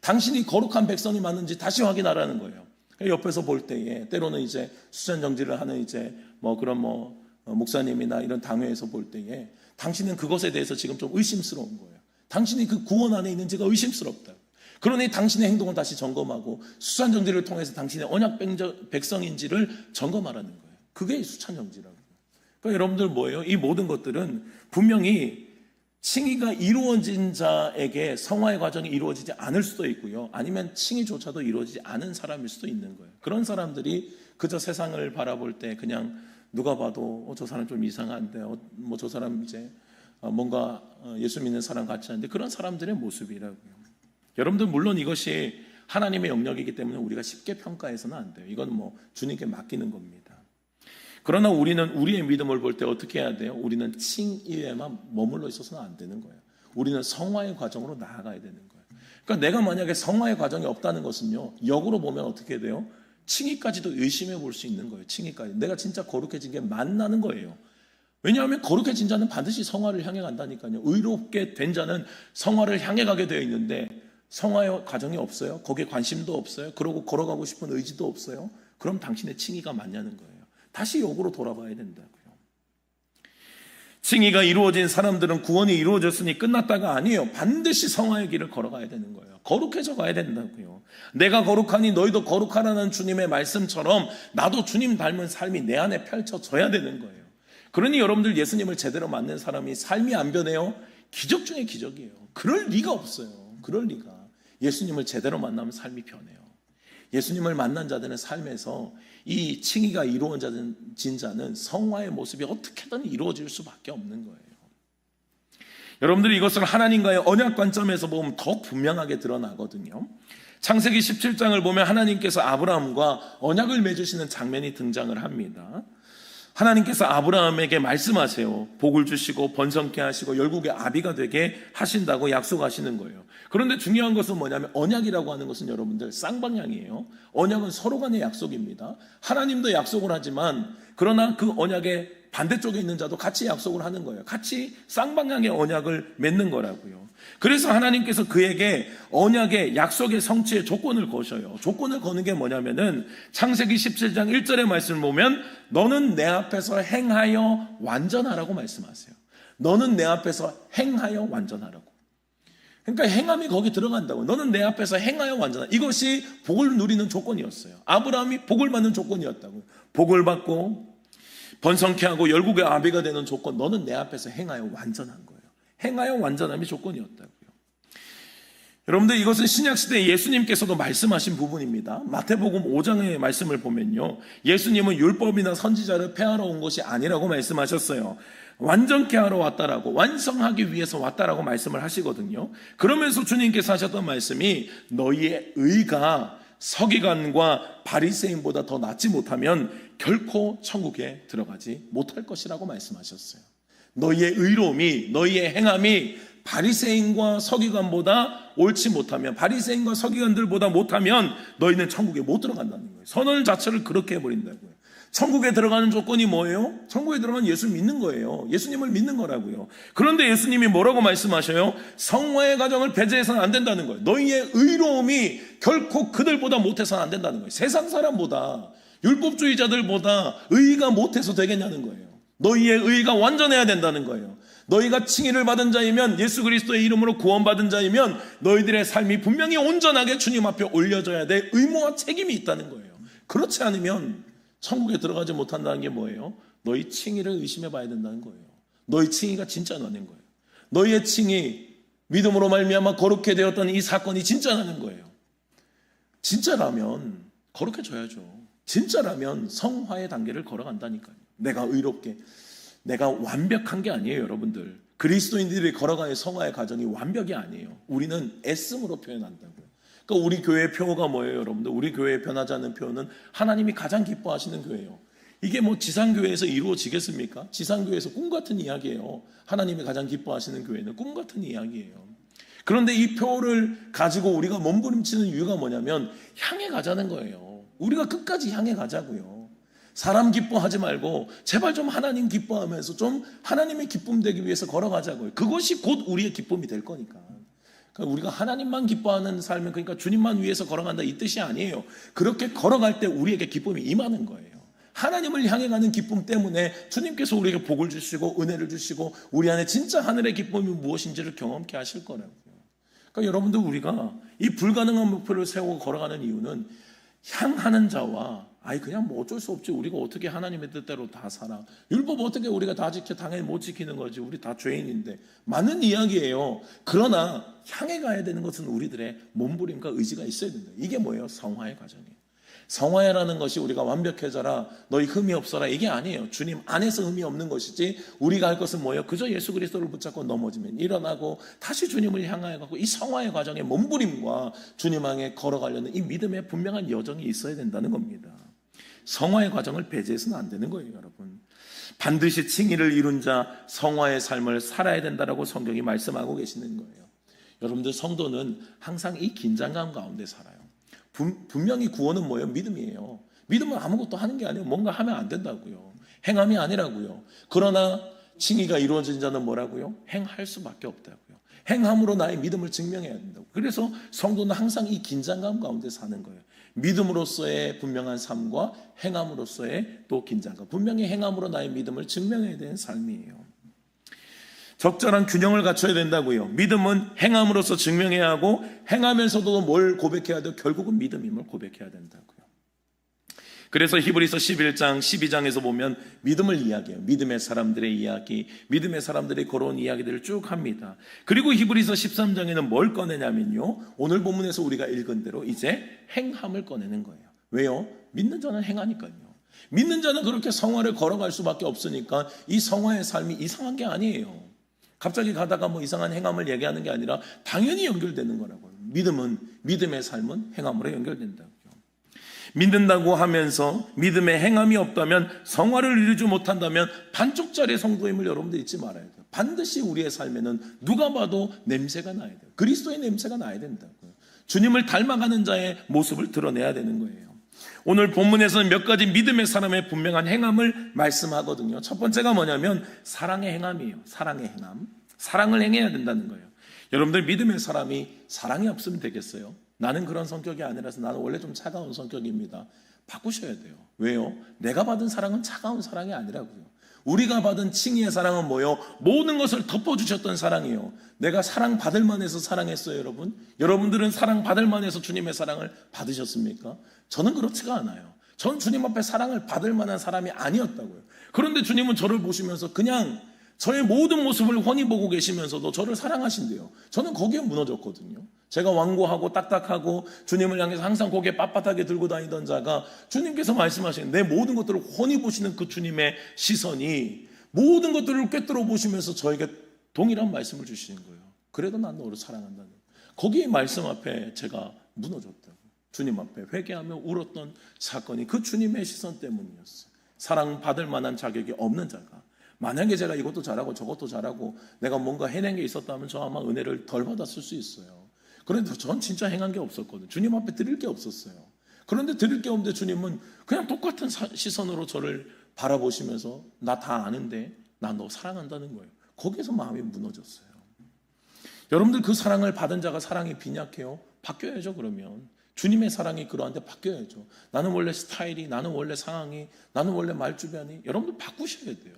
당신이 거룩한 백성이 맞는지 다시 확인하라는 거예요. 옆에서 볼 때에 때로는 이제 수찬정지를 하는 이제 뭐 그런 목사님이나 이런 당회에서 볼 때에 당신은 그것에 대해서 지금 좀 의심스러운 거예요. 당신이 그 구원 안에 있는지가 의심스럽다. 그러니 당신의 행동을 다시 점검하고 수찬정지를 통해서 당신의 언약 백성인지를 점검하라는 거예요. 그게 수찬정지라고요. 그러니까 여러분들 뭐예요? 이 모든 것들은 분명히 칭의가 이루어진 자에게 성화의 과정이 이루어지지 않을 수도 있고요. 아니면 칭의조차도 이루어지지 않은 사람일 수도 있는 거예요. 그런 사람들이 그저 세상을 바라볼 때 그냥 누가 봐도 저 사람 좀 이상한데 뭐 저 사람 이제 뭔가 예수 믿는 사람 같지 않은데, 그런 사람들의 모습이라고요. 여러분들 물론 이것이 하나님의 영역이기 때문에 우리가 쉽게 평가해서는 안 돼요. 이건 뭐 주님께 맡기는 겁니다. 그러나 우리는 우리의 믿음을 볼 때 어떻게 해야 돼요? 우리는 칭의에만 머물러 있어서는 안 되는 거예요. 우리는 성화의 과정으로 나아가야 되는 거예요. 그러니까 내가 만약에 성화의 과정이 없다는 것은요, 역으로 보면 어떻게 돼요? 칭의까지도 의심해 볼 수 있는 거예요. 칭의까지. 내가 진짜 거룩해진 게 맞나는 거예요. 왜냐하면 거룩해진 자는 반드시 성화를 향해 간다니까요. 의롭게 된 자는 성화를 향해 가게 되어 있는데 성화의 과정이 없어요. 거기에 관심도 없어요. 그러고 걸어가고 싶은 의지도 없어요. 그럼 당신의 칭의가 맞냐는 거예요. 다시 역으로 돌아봐야 된다고요. 칭의가 이루어진 사람들은 구원이 이루어졌으니 끝났다가 아니에요. 반드시 성화의 길을 걸어가야 되는 거예요. 거룩해져 가야 된다고요. 내가 거룩하니 너희도 거룩하라는 주님의 말씀처럼 나도 주님 닮은 삶이 내 안에 펼쳐져야 되는 거예요. 그러니 여러분들 예수님을 제대로 만난 사람이 삶이 안 변해요? 기적 중에 기적이에요. 그럴 리가 없어요. 그럴 리가. 예수님을 제대로 만나면 삶이 변해요. 예수님을 만난 자들은 삶에서 이 칭의가 이루어진 자는 성화의 모습이 어떻게든 이루어질 수밖에 없는 거예요. 여러분들이 이것을 하나님과의 언약 관점에서 보면 더 분명하게 드러나거든요. 창세기 17장을 보면 하나님께서 아브라함과 언약을 맺으시는 장면이 등장을 합니다. 하나님께서 아브라함에게 말씀하세요. 복을 주시고 번성케 하시고 열국의 아비가 되게 하신다고 약속하시는 거예요. 그런데 중요한 것은 뭐냐면 언약이라고 하는 것은 여러분들 쌍방향이에요. 언약은 서로 간의 약속입니다. 하나님도 약속을 하지만 그러나 그 언약의 반대쪽에 있는 자도 같이 약속을 하는 거예요. 같이 쌍방향의 언약을 맺는 거라고요. 그래서 하나님께서 그에게 언약의 약속의 성취의 조건을 거셔요. 조건을 거는 게 뭐냐면은 창세기 17장 1절의 말씀을 보면 너는 내 앞에서 행하여 완전하라고 말씀하세요. 너는 내 앞에서 행하여 완전하라고. 그러니까 행함이 거기 들어간다고. 너는 내 앞에서 행하여 완전하라. 이것이 복을 누리는 조건이었어요. 아브라함이 복을 받는 조건이었다고. 복을 받고 번성케 하고 열국의 아비가 되는 조건, 너는 내 앞에서 행하여 완전한 거예요. 행하여 완전함이 조건이었다고요. 여러분들 이것은 신약시대 예수님께서도 말씀하신 부분입니다. 마태복음 5장의 말씀을 보면요, 예수님은 율법이나 선지자를 폐하러 온 것이 아니라고 말씀하셨어요. 완전케 하러 왔다라고, 완성하기 위해서 왔다라고 말씀을 하시거든요. 그러면서 주님께서 하셨던 말씀이 너희의 의가 서기관과 바리새인보다 더 낫지 못하면 결코 천국에 들어가지 못할 것이라고 말씀하셨어요. 너희의 의로움이, 너희의 행함이 바리새인과 서기관보다 옳지 못하면, 바리새인과 서기관들보다 못하면 너희는 천국에 못 들어간다는 거예요. 선언 자체를 그렇게 해버린다고요. 천국에 들어가는 조건이 뭐예요? 천국에 들어가면 예수 믿는 거예요. 예수님을 믿는 거라고요. 그런데 예수님이 뭐라고 말씀하셔요? 성화의 과정을 배제해서는 안 된다는 거예요. 너희의 의로움이 결코 그들보다 못해서는 안 된다는 거예요. 세상 사람보다, 율법주의자들보다 의가 못해서 되겠냐는 거예요. 너희의 의가 완전해야 된다는 거예요. 너희가 칭의를 받은 자이면, 예수 그리스도의 이름으로 구원받은 자이면 너희들의 삶이 분명히 온전하게 주님 앞에 올려져야 될 의무와 책임이 있다는 거예요. 그렇지 않으면 천국에 들어가지 못한다는 게 뭐예요? 너희 칭의를 의심해 봐야 된다는 거예요. 너희 칭의가 진짜라는 거예요. 너희의 칭의, 믿음으로 말미암아 거룩해 되었던 이 사건이 진짜라는 거예요. 진짜라면 거룩해져야죠. 진짜라면 성화의 단계를 걸어간다니까요. 내가 의롭게, 내가 완벽한 게 아니에요, 여러분들. 그리스도인들이 걸어가는 성화의 과정이 완벽이 아니에요. 우리는 애씀으로 표현한다고요. 그러니까 우리 교회의 표어가 뭐예요, 여러분들? 우리 교회에 변하지 않는 표어는 하나님이 가장 기뻐하시는 교회예요. 이게 뭐 지상교회에서 이루어지겠습니까? 지상교회에서 꿈 같은 이야기예요. 하나님이 가장 기뻐하시는 교회는 꿈 같은 이야기예요. 그런데 이 표어를 가지고 우리가 몸부림치는 이유가 뭐냐면 향해 가자는 거예요. 우리가 끝까지 향해 가자고요. 사람 기뻐하지 말고 제발 좀 하나님 기뻐하면서 좀 하나님의 기쁨 되기 위해서 걸어가자고요. 그것이 곧 우리의 기쁨이 될 거니까. 그러니까 우리가 하나님만 기뻐하는 삶은, 그러니까 주님만 위해서 걸어간다 이 뜻이 아니에요. 그렇게 걸어갈 때 우리에게 기쁨이 임하는 거예요. 하나님을 향해 가는 기쁨 때문에 주님께서 우리에게 복을 주시고 은혜를 주시고 우리 안에 진짜 하늘의 기쁨이 무엇인지를 경험케 하실 거라고요. 그러니까 여러분들, 우리가 이 불가능한 목표를 세우고 걸어가는 이유는 향하는 자와 그냥 뭐 어쩔 수 없지, 우리가 어떻게 하나님의 뜻대로 다 살아, 율법 어떻게 우리가 다 지켜, 당연히 못 지키는 거지, 우리 다 죄인인데, 맞는 이야기예요. 그러나 향해 가야 되는 것은 우리들의 몸부림과 의지가 있어야 된다. 이게 뭐예요? 성화의 과정이에요. 성화라는 것이 우리가 완벽해져라, 너희 흠이 없어라, 이게 아니에요. 주님 안에서 흠이 없는 것이지, 우리가 할 것은 뭐예요? 그저 예수 그리스도를 붙잡고 넘어지면 일어나고 다시 주님을 향하여 가고, 이 성화의 과정에 몸부림과 주님 향해 걸어가려는 이 믿음의 분명한 여정이 있어야 된다는 겁니다. 성화의 과정을 배제해서는 안 되는 거예요, 여러분. 반드시 칭의를 이룬 자, 성화의 삶을 살아야 된다라고 성경이 말씀하고 계시는 거예요. 여러분들, 성도는 항상 이 긴장감 가운데 살아요. 분명히 구원은 뭐예요? 믿음이에요. 믿음은 아무것도 하는 게 아니에요. 뭔가 하면 안 된다고요. 행함이 아니라고요. 그러나 칭의가 이루어진 자는 뭐라고요? 행할 수밖에 없다고요. 행함으로 나의 믿음을 증명해야 된다고. 그래서 성도는 항상 이 긴장감 가운데 사는 거예요. 믿음으로서의 분명한 삶과 행함으로서의 또 긴장감. 분명히 행함으로 나의 믿음을 증명해야 되는 삶이에요. 적절한 균형을 갖춰야 된다고요. 믿음은 행함으로써 증명해야 하고, 행하면서도 뭘 고백해야 돼요? 결국은 믿음임을 고백해야 된다고요. 그래서 히브리서 11장 12장에서 보면 믿음을 이야기해요. 믿음의 사람들의 이야기, 믿음의 사람들이 걸어온 이야기들을 쭉 합니다. 그리고 히브리서 13장에는 뭘 꺼내냐면요, 오늘 본문에서 우리가 읽은 대로 이제 행함을 꺼내는 거예요. 왜요? 믿는 자는 행하니까요. 믿는 자는 그렇게 성화를 걸어갈 수밖에 없으니까 이 성화의 삶이 이상한 게 아니에요. 갑자기 가다가 뭐 이상한 행함을 얘기하는 게 아니라 당연히 연결되는 거라고요. 믿음의 삶은 행함으로 연결된다고요. 믿는다고 하면서 믿음의 행함이 없다면, 성화를 이루지 못한다면 반쪽짜리 성도임을 여러분들 잊지 말아야 돼요. 반드시 우리의 삶에는 누가 봐도 냄새가 나야 돼요. 그리스도의 냄새가 나야 된다고요. 주님을 닮아가는 자의 모습을 드러내야 되는 거예요. 오늘 본문에서는 몇 가지 믿음의 사람의 분명한 행함을 말씀하거든요. 첫 번째가 뭐냐면 사랑의 행함이에요. 사랑의 행함. 사랑을 행해야 된다는 거예요. 여러분들, 믿음의 사람이 사랑이 없으면 되겠어요? 나는 그런 성격이 아니라서, 나는 원래 좀 차가운 성격입니다. 바꾸셔야 돼요. 왜요? 내가 받은 사랑은 차가운 사랑이 아니라고요. 우리가 받은 칭의의 사랑은 뭐요? 모든 것을 덮어주셨던 사랑이에요. 내가 사랑받을 만해서 사랑했어요, 여러분? 여러분들은 사랑받을 만해서 주님의 사랑을 받으셨습니까? 저는 그렇지가 않아요. 전 주님 앞에 사랑을 받을 만한 사람이 아니었다고요. 그런데 주님은 저를 보시면서 그냥 저의 모든 모습을 훤히 보고 계시면서도 저를 사랑하신대요. 저는 거기에 무너졌거든요. 제가 완고하고 딱딱하고 주님을 향해서 항상 고개 빳빳하게 들고 다니던 자가, 주님께서 말씀하시는 내 모든 것들을 훤히 보시는 그 주님의 시선이 모든 것들을 꿰뚫어 보시면서 저에게 동일한 말씀을 주시는 거예요. 그래도 난 너를 사랑한다는, 거기에 말씀 앞에 제가 무너졌다고. 주님 앞에 회개하며 울었던 사건이 그 주님의 시선 때문이었어요. 사랑받을 만한 자격이 없는 자가, 만약에 제가 이것도 잘하고 저것도 잘하고 내가 뭔가 해낸 게 있었다면 저 아마 은혜를 덜 받았을 수 있어요. 그런데 전 진짜 행한 게 없었거든요. 주님 앞에 드릴 게 없었어요. 그런데 드릴 게 없는데 주님은 그냥 똑같은 시선으로 저를 바라보시면서 나 다 아는데 나 너 사랑한다는 거예요. 거기에서 마음이 무너졌어요. 여러분들, 그 사랑을 받은 자가 사랑이 빈약해요? 바뀌어야죠. 그러면 주님의 사랑이 그러한데 바뀌어야죠. 나는 원래 스타일이, 나는 원래 상황이, 나는 원래 말주변이, 여러분들 바꾸셔야 돼요.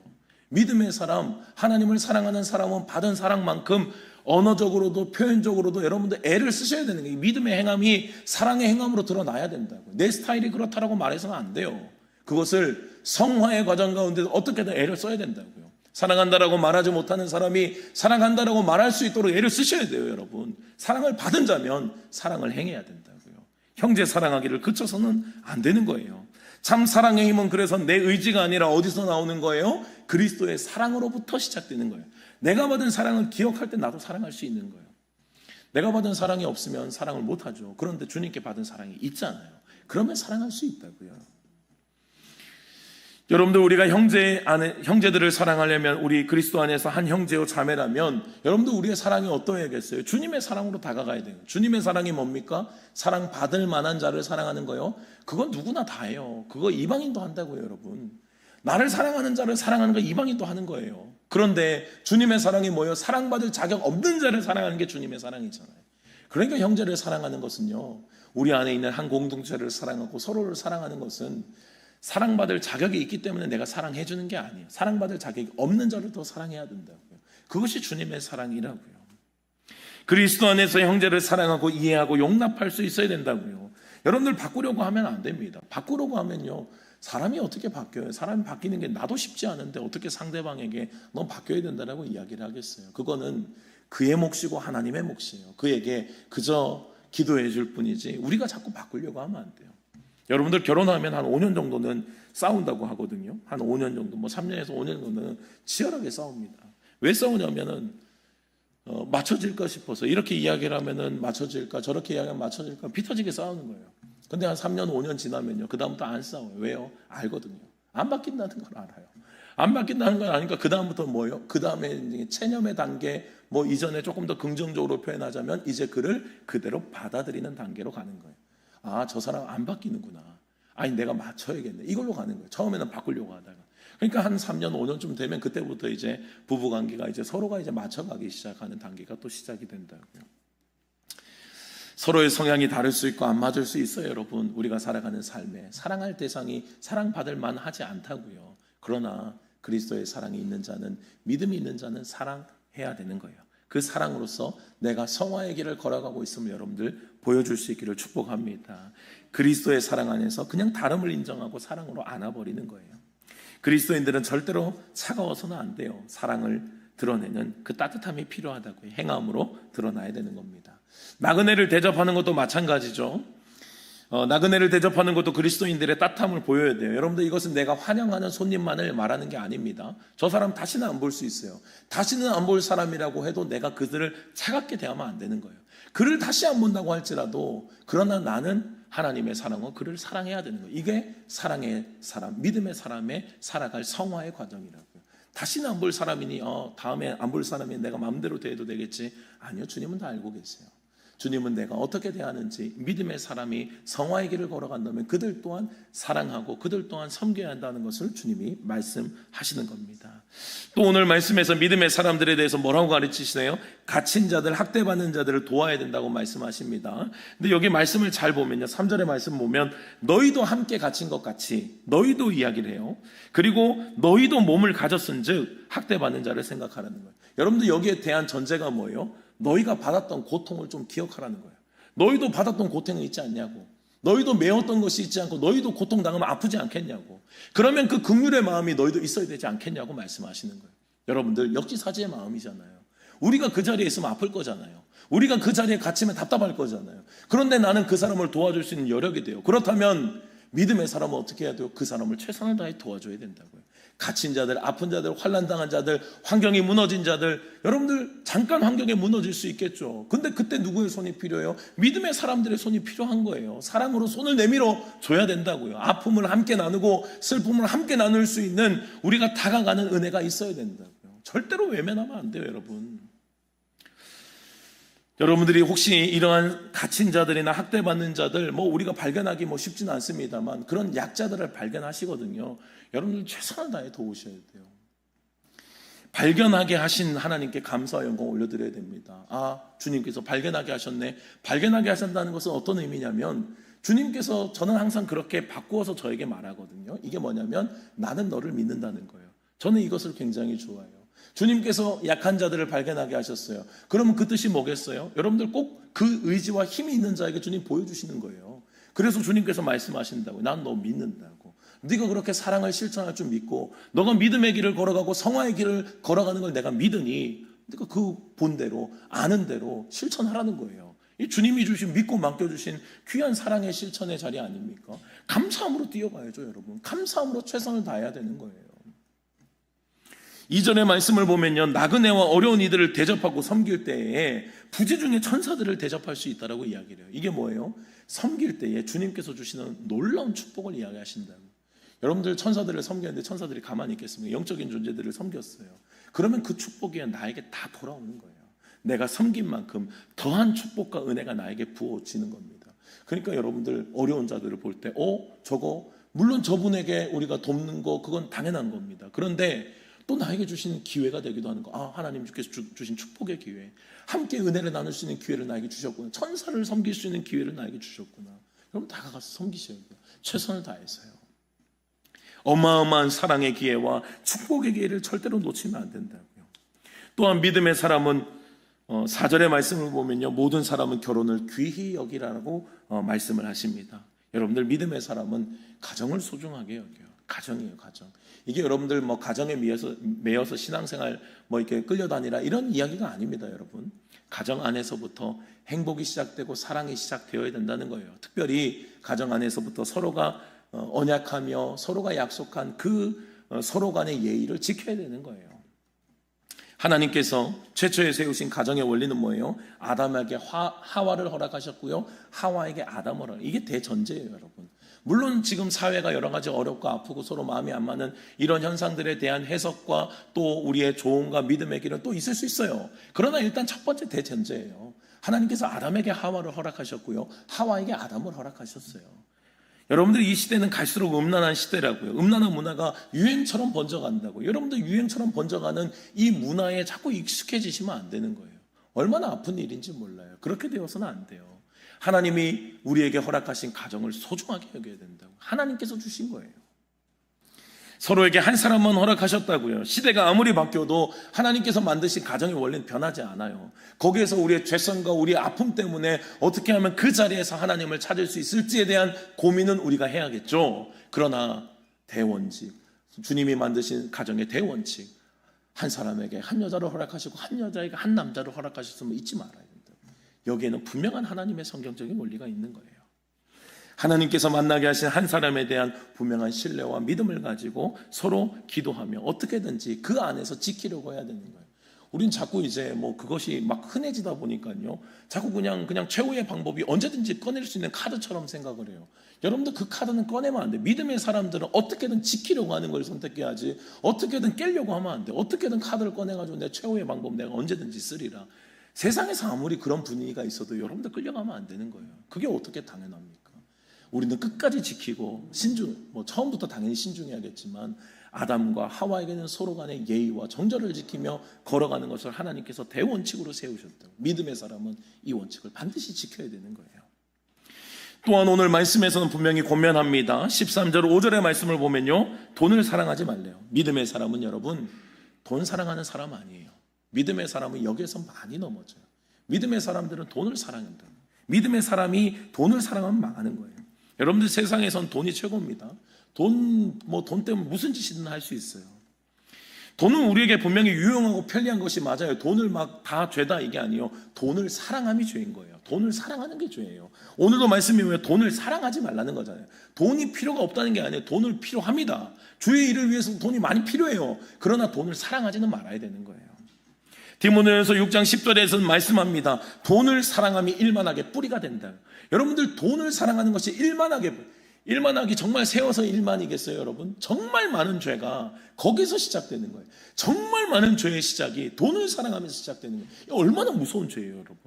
믿음의 사람, 하나님을 사랑하는 사람은 받은 사랑만큼 언어적으로도 표현적으로도 여러분들 애를 쓰셔야 되는 거예요. 믿음의 행함이 사랑의 행함으로 드러나야 된다고요. 내 스타일이 그렇다라고 말해서는 안 돼요. 그것을 성화의 과정 가운데 어떻게든 애를 써야 된다고요. 사랑한다라고 말하지 못하는 사람이 사랑한다라고 말할 수 있도록 애를 쓰셔야 돼요, 여러분. 사랑을 받은 자면 사랑을 행해야 된다고요. 형제 사랑하기를 그쳐서는 안 되는 거예요. 참 사랑의 힘은 그래서 내 의지가 아니라 어디서 나오는 거예요? 그리스도의 사랑으로부터 시작되는 거예요. 내가 받은 사랑을 기억할 때 나도 사랑할 수 있는 거예요. 내가 받은 사랑이 없으면 사랑을 못하죠. 그런데 주님께 받은 사랑이 있잖아요. 그러면 사랑할 수 있다고요. 여러분들, 우리가 형제들을 사랑하려면, 우리 그리스도 안에서 한 형제요 자매라면 여러분들 우리의 사랑이 어떠해야겠어요? 주님의 사랑으로 다가가야 돼요. 주님의 사랑이 뭡니까? 사랑받을 만한 자를 사랑하는 거요. 그건 누구나 다 해요. 그거 이방인도 한다고요, 여러분. 나를 사랑하는 자를 사랑하는 거 이방인도 하는 거예요. 그런데 주님의 사랑이 뭐예요? 사랑받을 자격 없는 자를 사랑하는 게 주님의 사랑이잖아요. 그러니까 형제를 사랑하는 것은요, 우리 안에 있는 한 공동체를 사랑하고 서로를 사랑하는 것은 사랑받을 자격이 있기 때문에 내가 사랑해 주는 게 아니에요. 사랑받을 자격이 없는 자를 더 사랑해야 된다고요. 그것이 주님의 사랑이라고요. 그리스도 안에서 형제를 사랑하고 이해하고 용납할 수 있어야 된다고요. 여러분들, 바꾸려고 하면 안 됩니다. 바꾸려고 하면요, 사람이 어떻게 바뀌어요? 사람이 바뀌는 게 나도 쉽지 않은데 어떻게 상대방에게 너 바뀌어야 된다라고 이야기를 하겠어요? 그거는 그의 몫이고 하나님의 몫이에요. 그에게 그저 기도해 줄 뿐이지 우리가 자꾸 바꾸려고 하면 안 돼요. 여러분들, 결혼하면 한 5년 정도는 싸운다고 하거든요. 한 5년 정도, 3년에서 5년 정도는 치열하게 싸웁니다. 왜 싸우냐면은 맞춰질까 싶어서. 이렇게 이야기를 하면은 맞춰질까, 저렇게 이야기하면 맞춰질까, 비터지게 싸우는 거예요. 근데 한 3년, 5년 지나면요, 그 다음부터 안 싸워요. 왜요? 알거든요. 안 바뀐다는 걸 알아요. 안 바뀐다는 걸 아니까 그 다음부터 뭐예요? 그 다음에 체념의 단계, 이전에 조금 더 긍정적으로 표현하자면 이제 그를 그대로 받아들이는 단계로 가는 거예요. 아, 저 사람 안 바뀌는구나. 아니, 내가 맞춰야겠네. 이걸로 가는 거예요. 처음에는 바꾸려고 하다가. 그러니까 한 3년, 5년쯤 되면 그때부터 이제 부부관계가 이제 서로가 이제 맞춰가기 시작하는 단계가 또 시작이 된다고요. 서로의 성향이 다를 수 있고 안 맞을 수 있어요, 여러분. 우리가 살아가는 삶에 사랑할 대상이 사랑받을 만하지 않다고요. 그러나 그리스도의 사랑이 있는 자는, 믿음이 있는 자는 사랑해야 되는 거예요. 그 사랑으로서 내가 성화의 길을 걸어가고 있음을 여러분들 보여줄 수 있기를 축복합니다. 그리스도의 사랑 안에서 그냥 다름을 인정하고 사랑으로 안아버리는 거예요. 그리스도인들은 절대로 차가워서는 안 돼요. 사랑을 드러내는 그 따뜻함이 필요하다고요. 행함으로 드러나야 되는 겁니다. 나그네를 대접하는 것도 마찬가지죠. 나그네를 대접하는 것도 그리스도인들의 따뜻함을 보여야 돼요. 여러분들, 이것은 내가 환영하는 손님만을 말하는 게 아닙니다. 저 사람 다시는 안 볼 수 있어요. 다시는 안 볼 사람이라고 해도 내가 그들을 차갑게 대하면 안 되는 거예요. 그를 다시 안 본다고 할지라도, 그러나 나는 하나님의 사랑과 그를 사랑해야 되는 거예요. 이게 사랑의 사람, 믿음의 사람의 살아갈 성화의 과정이라고요. 다시는 안 볼 사람이니 다음에 안 볼 사람이 내가 마음대로 대해도 되겠지. 아니요, 주님은 다 알고 계세요. 주님은 내가 어떻게 대하는지, 믿음의 사람이 성화의 길을 걸어간다면 그들 또한 사랑하고 그들 또한 섬겨야 한다는 것을 주님이 말씀하시는 겁니다. 또 오늘 말씀에서 믿음의 사람들에 대해서 뭐라고 가르치시네요? 갇힌 자들, 학대받는 자들을 도와야 된다고 말씀하십니다. 근데 여기 말씀을 잘 보면요, 3절의 말씀 보면 너희도 함께 갇힌 것 같이, 너희도 이야기를 해요. 그리고 너희도 몸을 가졌은 즉 학대받는 자를 생각하라는 거예요. 여러분들 여기에 대한 전제가 뭐예요? 너희가 받았던 고통을 좀 기억하라는 거예요. 너희도 받았던 고통이 있지 않냐고. 너희도 메웠던 것이 있지 않고 너희도 고통당하면 아프지 않겠냐고. 그러면 그 긍휼의 마음이 너희도 있어야 되지 않겠냐고 말씀하시는 거예요. 여러분들 역지사지의 마음이잖아요. 우리가 그 자리에 있으면 아플 거잖아요. 우리가 그 자리에 갇히면 답답할 거잖아요. 그런데 나는 그 사람을 도와줄 수 있는 여력이 돼요. 그렇다면 믿음의 사람은 어떻게 해야 돼요? 그 사람을 최선을 다해 도와줘야 된다고요. 갇힌 자들, 아픈 자들, 환난당한 자들, 환경이 무너진 자들, 여러분들 잠깐 환경에 무너질 수 있겠죠. 근데 그때 누구의 손이 필요해요? 믿음의 사람들의 손이 필요한 거예요. 사랑으로 손을 내밀어 줘야 된다고요. 아픔을 함께 나누고 슬픔을 함께 나눌 수 있는 우리가 다가가는 은혜가 있어야 된다고요. 절대로 외면하면 안 돼요, 여러분. 여러분들이 혹시 이러한 갇힌 자들이나 학대받는 자들, 우리가 발견하기 쉽지는 않습니다만 그런 약자들을 발견하시거든요. 여러분들 최선을 다해 도우셔야 돼요. 발견하게 하신 하나님께 감사와 영광 올려드려야 됩니다. 주님께서 발견하게 하셨네. 발견하게 하신다는 것은 어떤 의미냐면 주님께서 저는 항상 그렇게 바꾸어서 저에게 말하거든요. 이게 뭐냐면 나는 너를 믿는다는 거예요. 저는 이것을 굉장히 좋아해요. 주님께서 약한 자들을 발견하게 하셨어요. 그러면 그 뜻이 뭐겠어요? 여러분들 꼭 그 의지와 힘이 있는 자에게 주님 보여주시는 거예요. 그래서 주님께서 말씀하신다고요. 난 너 믿는다고. 네가 그렇게 사랑을 실천할 줄 믿고 너가 믿음의 길을 걸어가고 성화의 길을 걸어가는 걸 내가 믿으니 네가 그 본대로 아는 대로 실천하라는 거예요. 이 주님이 주신 믿고 맡겨주신 귀한 사랑의 실천의 자리 아닙니까? 감사함으로 뛰어가야죠, 여러분. 감사함으로 최선을 다해야 되는 거예요. 이전의 말씀을 보면요, 나그네와 어려운 이들을 대접하고 섬길 때에 부재 중에 천사들을 대접할 수 있다라고 이야기를 해요. 이게 뭐예요? 섬길 때에 주님께서 주시는 놀라운 축복을 이야기하신다고. 여러분들 천사들을 섬겼는데 천사들이 가만히 있겠습니까? 영적인 존재들을 섬겼어요. 그러면 그 축복이 나에게 다 돌아오는 거예요. 내가 섬긴 만큼 더한 축복과 은혜가 나에게 부어지는 겁니다. 그러니까 여러분들 어려운 자들을 볼 때 저거 물론 저분에게 우리가 돕는 거 그건 당연한 겁니다. 그런데 또 나에게 주신 기회가 되기도 하는 거. 하나님께서 주신 축복의 기회, 함께 은혜를 나눌 수 있는 기회를 나에게 주셨구나. 천사를 섬길 수 있는 기회를 나에게 주셨구나. 여러분 다가가서 섬기셔야 돼요. 최선을 다해서요. 어마어마한 사랑의 기회와 축복의 기회를 절대로 놓치면 안 된다고요. 또한 믿음의 사람은 4절의 말씀을 보면요, 모든 사람은 결혼을 귀히 여기라고 말씀을 하십니다. 여러분들 믿음의 사람은 가정을 소중하게 여겨요. 가정이에요, 가정. 이게 여러분들 가정에 매여서 신앙생활 이렇게 끌려다니라 이런 이야기가 아닙니다, 여러분. 가정 안에서부터 행복이 시작되고 사랑이 시작되어야 된다는 거예요. 특별히 가정 안에서부터 서로가 언약하며 서로가 약속한 그 서로 간의 예의를 지켜야 되는 거예요. 하나님께서 최초에 세우신 가정의 원리는 뭐예요? 아담에게 하와를 허락하셨고요, 하와에게 아담을 이게 대전제예요, 여러분. 물론 지금 사회가 여러 가지 어렵고 아프고 서로 마음이 안 맞는 이런 현상들에 대한 해석과 또 우리의 조언과 믿음의 길은 또 있을 수 있어요. 그러나 일단 첫 번째 대전제예요. 하나님께서 아담에게 하와를 허락하셨고요, 하와에게 아담을 허락하셨어요. 여러분들 이 시대는 갈수록 음란한 시대라고요. 음란한 문화가 유행처럼 번져간다고요. 여러분들 유행처럼 번져가는 이 문화에 자꾸 익숙해지시면 안 되는 거예요. 얼마나 아픈 일인지 몰라요. 그렇게 되어서는 안 돼요. 하나님이 우리에게 허락하신 가정을 소중하게 여겨야 된다고. 하나님께서 주신 거예요. 서로에게 한 사람만 허락하셨다고요. 시대가 아무리 바뀌어도 하나님께서 만드신 가정의 원리는 변하지 않아요. 거기에서 우리의 죄성과 우리의 아픔 때문에 어떻게 하면 그 자리에서 하나님을 찾을 수 있을지에 대한 고민은 우리가 해야겠죠. 그러나 대원칙, 주님이 만드신 가정의 대원칙, 한 사람에게 한 여자를 허락하시고 한 여자에게 한 남자를 허락하셨으면 잊지 말아야 된다. 여기에는 분명한 하나님의 성경적인 원리가 있는 거예요. 하나님께서 만나게 하신 한 사람에 대한 분명한 신뢰와 믿음을 가지고 서로 기도하며 어떻게든지 그 안에서 지키려고 해야 되는 거예요. 우린 자꾸 이제 뭐 그것이 막 흔해지다 보니까요. 자꾸 그냥 최후의 방법이 언제든지 꺼낼 수 있는 카드처럼 생각을 해요. 여러분들 그 카드는 꺼내면 안 돼. 믿음의 사람들은 어떻게든 지키려고 하는 걸 선택해야지. 어떻게든 깨려고 하면 안 돼. 어떻게든 카드를 꺼내가지고 내 최후의 방법 내가 언제든지 쓰리라. 세상에서 아무리 그런 분위기가 있어도 여러분들 끌려가면 안 되는 거예요. 그게 어떻게 당연합니까? 우리는 끝까지 지키고 처음부터 당연히 신중해야겠지만 아담과 하와에게는 서로 간의 예의와 정절을 지키며 걸어가는 것을 하나님께서 대원칙으로 세우셨다고. 믿음의 사람은 이 원칙을 반드시 지켜야 되는 거예요. 또한 오늘 말씀에서는 분명히 권면합니다. 13절 5절의 말씀을 보면요, 돈을 사랑하지 말래요. 믿음의 사람은 여러분 돈 사랑하는 사람 아니에요. 믿음의 사람은 여기에서 많이 넘어져요. 믿음의 사람들은 돈을 사랑한다. 믿음의 사람이 돈을 사랑하면 망하는 거예요. 여러분들 세상에선 돈이 최고입니다. 돈 때문에 무슨 짓이든 할 수 있어요. 돈은 우리에게 분명히 유용하고 편리한 것이 맞아요. 돈을 막 다 죄다 이게 아니에요. 돈을 사랑함이 죄인 거예요. 돈을 사랑하는 게 죄예요. 오늘도 말씀이 왜 돈을 사랑하지 말라는 거잖아요. 돈이 필요가 없다는 게 아니에요. 돈을 필요합니다. 주의 일을 위해서 돈이 많이 필요해요. 그러나 돈을 사랑하지는 말아야 되는 거예요. 디모데전서 6장 10절에서는 말씀합니다. 돈을 사랑함이 일만하게 뿌리가 된다. 여러분들 돈을 사랑하는 것이 일만하기 정말 세워서 일만이겠어요, 여러분? 정말 많은 죄가 거기서 시작되는 거예요. 정말 많은 죄의 시작이 돈을 사랑하면서 시작되는 거예요. 얼마나 무서운 죄예요, 여러분.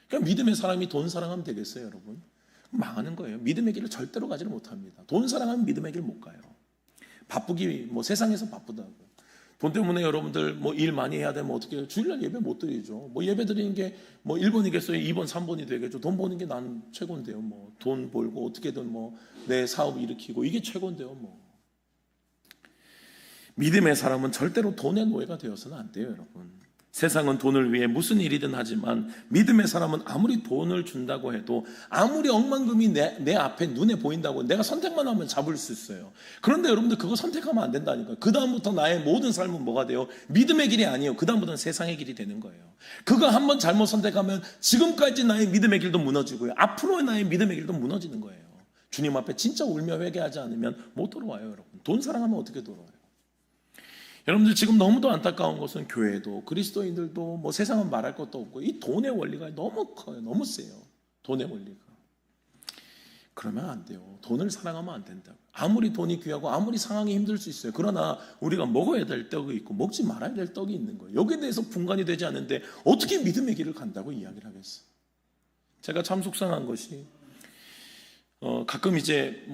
그러니까 믿음의 사람이 돈 사랑하면 되겠어요, 여러분? 망하는 거예요. 믿음의 길을 절대로 가지를 못합니다. 돈 사랑하면 믿음의 길 못 가요. 바쁘기 세상에서 바쁘다고요. 돈 때문에 여러분들 일 많이 해야 되면 어떻게 해요? 주일날 예배 못 드리죠. 예배 드리는 게 1번이겠어요? 2번, 3번이 되겠죠. 돈 버는 게 난 최고인데요. 돈 벌고 어떻게든 내 사업 일으키고 이게 최고인데요. 믿음의 사람은 절대로 돈의 노예가 되어서는 안 돼요, 여러분. 세상은 돈을 위해 무슨 일이든 하지만 믿음의 사람은 아무리 돈을 준다고 해도 아무리 억만금이 내 앞에 눈에 보인다고 내가 선택만 하면 잡을 수 있어요. 그런데 여러분들 그거 선택하면 안 된다니까요. 그 다음부터 나의 모든 삶은 뭐가 돼요? 믿음의 길이 아니에요. 그 다음부터는 세상의 길이 되는 거예요. 그거 한번 잘못 선택하면 지금까지 나의 믿음의 길도 무너지고요. 앞으로의 나의 믿음의 길도 무너지는 거예요. 주님 앞에 진짜 울며 회개하지 않으면 못 돌아와요, 여러분. 돈 사랑하면 어떻게 돌아와요? 여러분들 지금 너무도 안타까운 것은 교회도 그리스도인들도 세상은 말할 것도 없고 이 돈의 원리가 너무 커요. 너무 세요. 돈의 원리가. 그러면 안 돼요. 돈을 사랑하면 안 된다고. 아무리 돈이 귀하고 아무리 상황이 힘들 수 있어요. 그러나 우리가 먹어야 될 떡이 있고 먹지 말아야 될 떡이 있는 거예요. 여기에 대해서 분간이 되지 않는데 어떻게 믿음의 길을 간다고 이야기를 하겠어요. 제가 참 속상한 것이 가끔 이제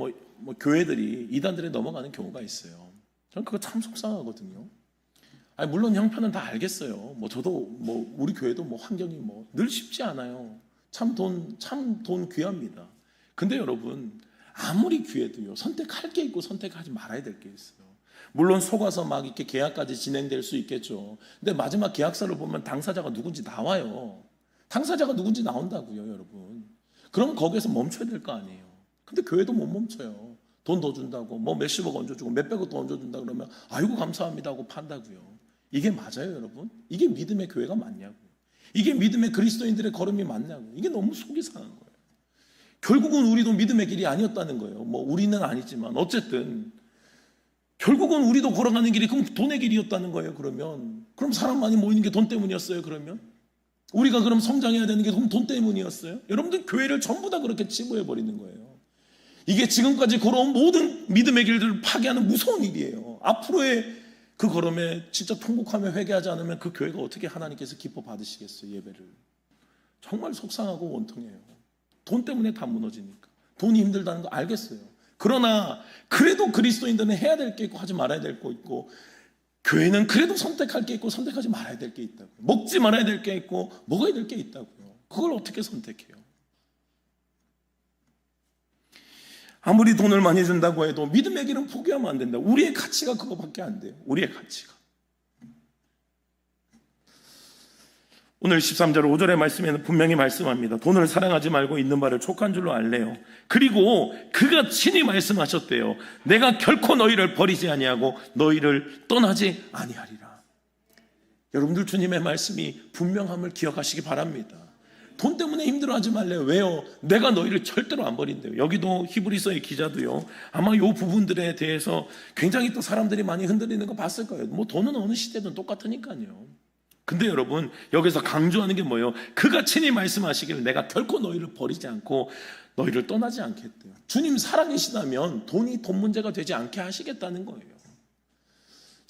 교회들이 이단들에 넘어가는 경우가 있어요. 저는 그거 참 속상하거든요. 물론 형편은 다 알겠어요. 저도 우리 교회도 환경이 늘 쉽지 않아요. 참 돈 귀합니다. 근데 여러분 아무리 귀해도요 선택할 게 있고 선택하지 말아야 될 게 있어요. 물론 속아서 막 이렇게 계약까지 진행될 수 있겠죠. 근데 마지막 계약서를 보면 당사자가 누군지 나와요. 당사자가 누군지 나온다고요, 여러분. 그럼 거기에서 멈춰야 될 거 아니에요. 근데 교회도 못 멈춰요. 돈 더 준다고 몇십억 얹어주고 몇백억 더 얹어준다 그러면 아이고 감사합니다 하고 판다고요. 이게 맞아요, 여러분? 이게 믿음의 교회가 맞냐고요. 이게 믿음의 그리스도인들의 걸음이 맞냐고요. 이게 너무 속이 상한 거예요. 결국은 우리도 믿음의 길이 아니었다는 거예요. 우리는 아니지만 어쨌든 결국은 우리도 걸어가는 길이 그럼 돈의 길이었다는 거예요. 그럼 사람 많이 모이는 게 돈 때문이었어요. 그러면 우리가 그럼 성장해야 되는 게 그럼 돈 때문이었어요. 여러분들 교회를 전부 다 그렇게 치부해 버리는 거예요. 이게 지금까지 걸어온 모든 믿음의 길들을 파괴하는 무서운 일이에요. 앞으로의 그 걸음에 진짜 통곡하며 회개하지 않으면 그 교회가 어떻게 하나님께서 기뻐 받으시겠어요, 예배를. 정말 속상하고 원통해요. 돈 때문에 다 무너지니까. 돈이 힘들다는 거 알겠어요. 그러나 그래도 그리스도인들은 해야 될 게 있고 하지 말아야 될 거 있고 교회는 그래도 선택할 게 있고 선택하지 말아야 될 게 있다고요. 먹지 말아야 될 게 있고 먹어야 될 게 있다고요. 그걸 어떻게 선택해요? 아무리 돈을 많이 준다고 해도 믿음의 길은 포기하면 안 된다. 우리의 가치가 그거밖에 안 돼요. 우리의 가치가. 오늘 13절 5절의 말씀에는 분명히 말씀합니다. 돈을 사랑하지 말고 있는 바를 족한 줄로 알래요. 그리고 그가 친히 말씀하셨대요. 내가 결코 너희를 버리지 아니하고 너희를 떠나지 아니하리라. 여러분들 주님의 말씀이 분명함을 기억하시기 바랍니다. 돈 때문에 힘들어하지 말래요. 왜요? 내가 너희를 절대로 안 버린대요. 여기도 히브리서의 기자도요. 아마 이 부분들에 대해서 굉장히 또 사람들이 많이 흔들리는 거 봤을 거예요. 돈은 어느 시대든 똑같으니까요. 근데 여러분, 여기서 강조하는 게 뭐예요? 그가 친히 말씀하시기를 내가 결코 너희를 버리지 않고 너희를 떠나지 않겠대요. 주님 살아계시다면 돈이 돈 문제가 되지 않게 하시겠다는 거예요.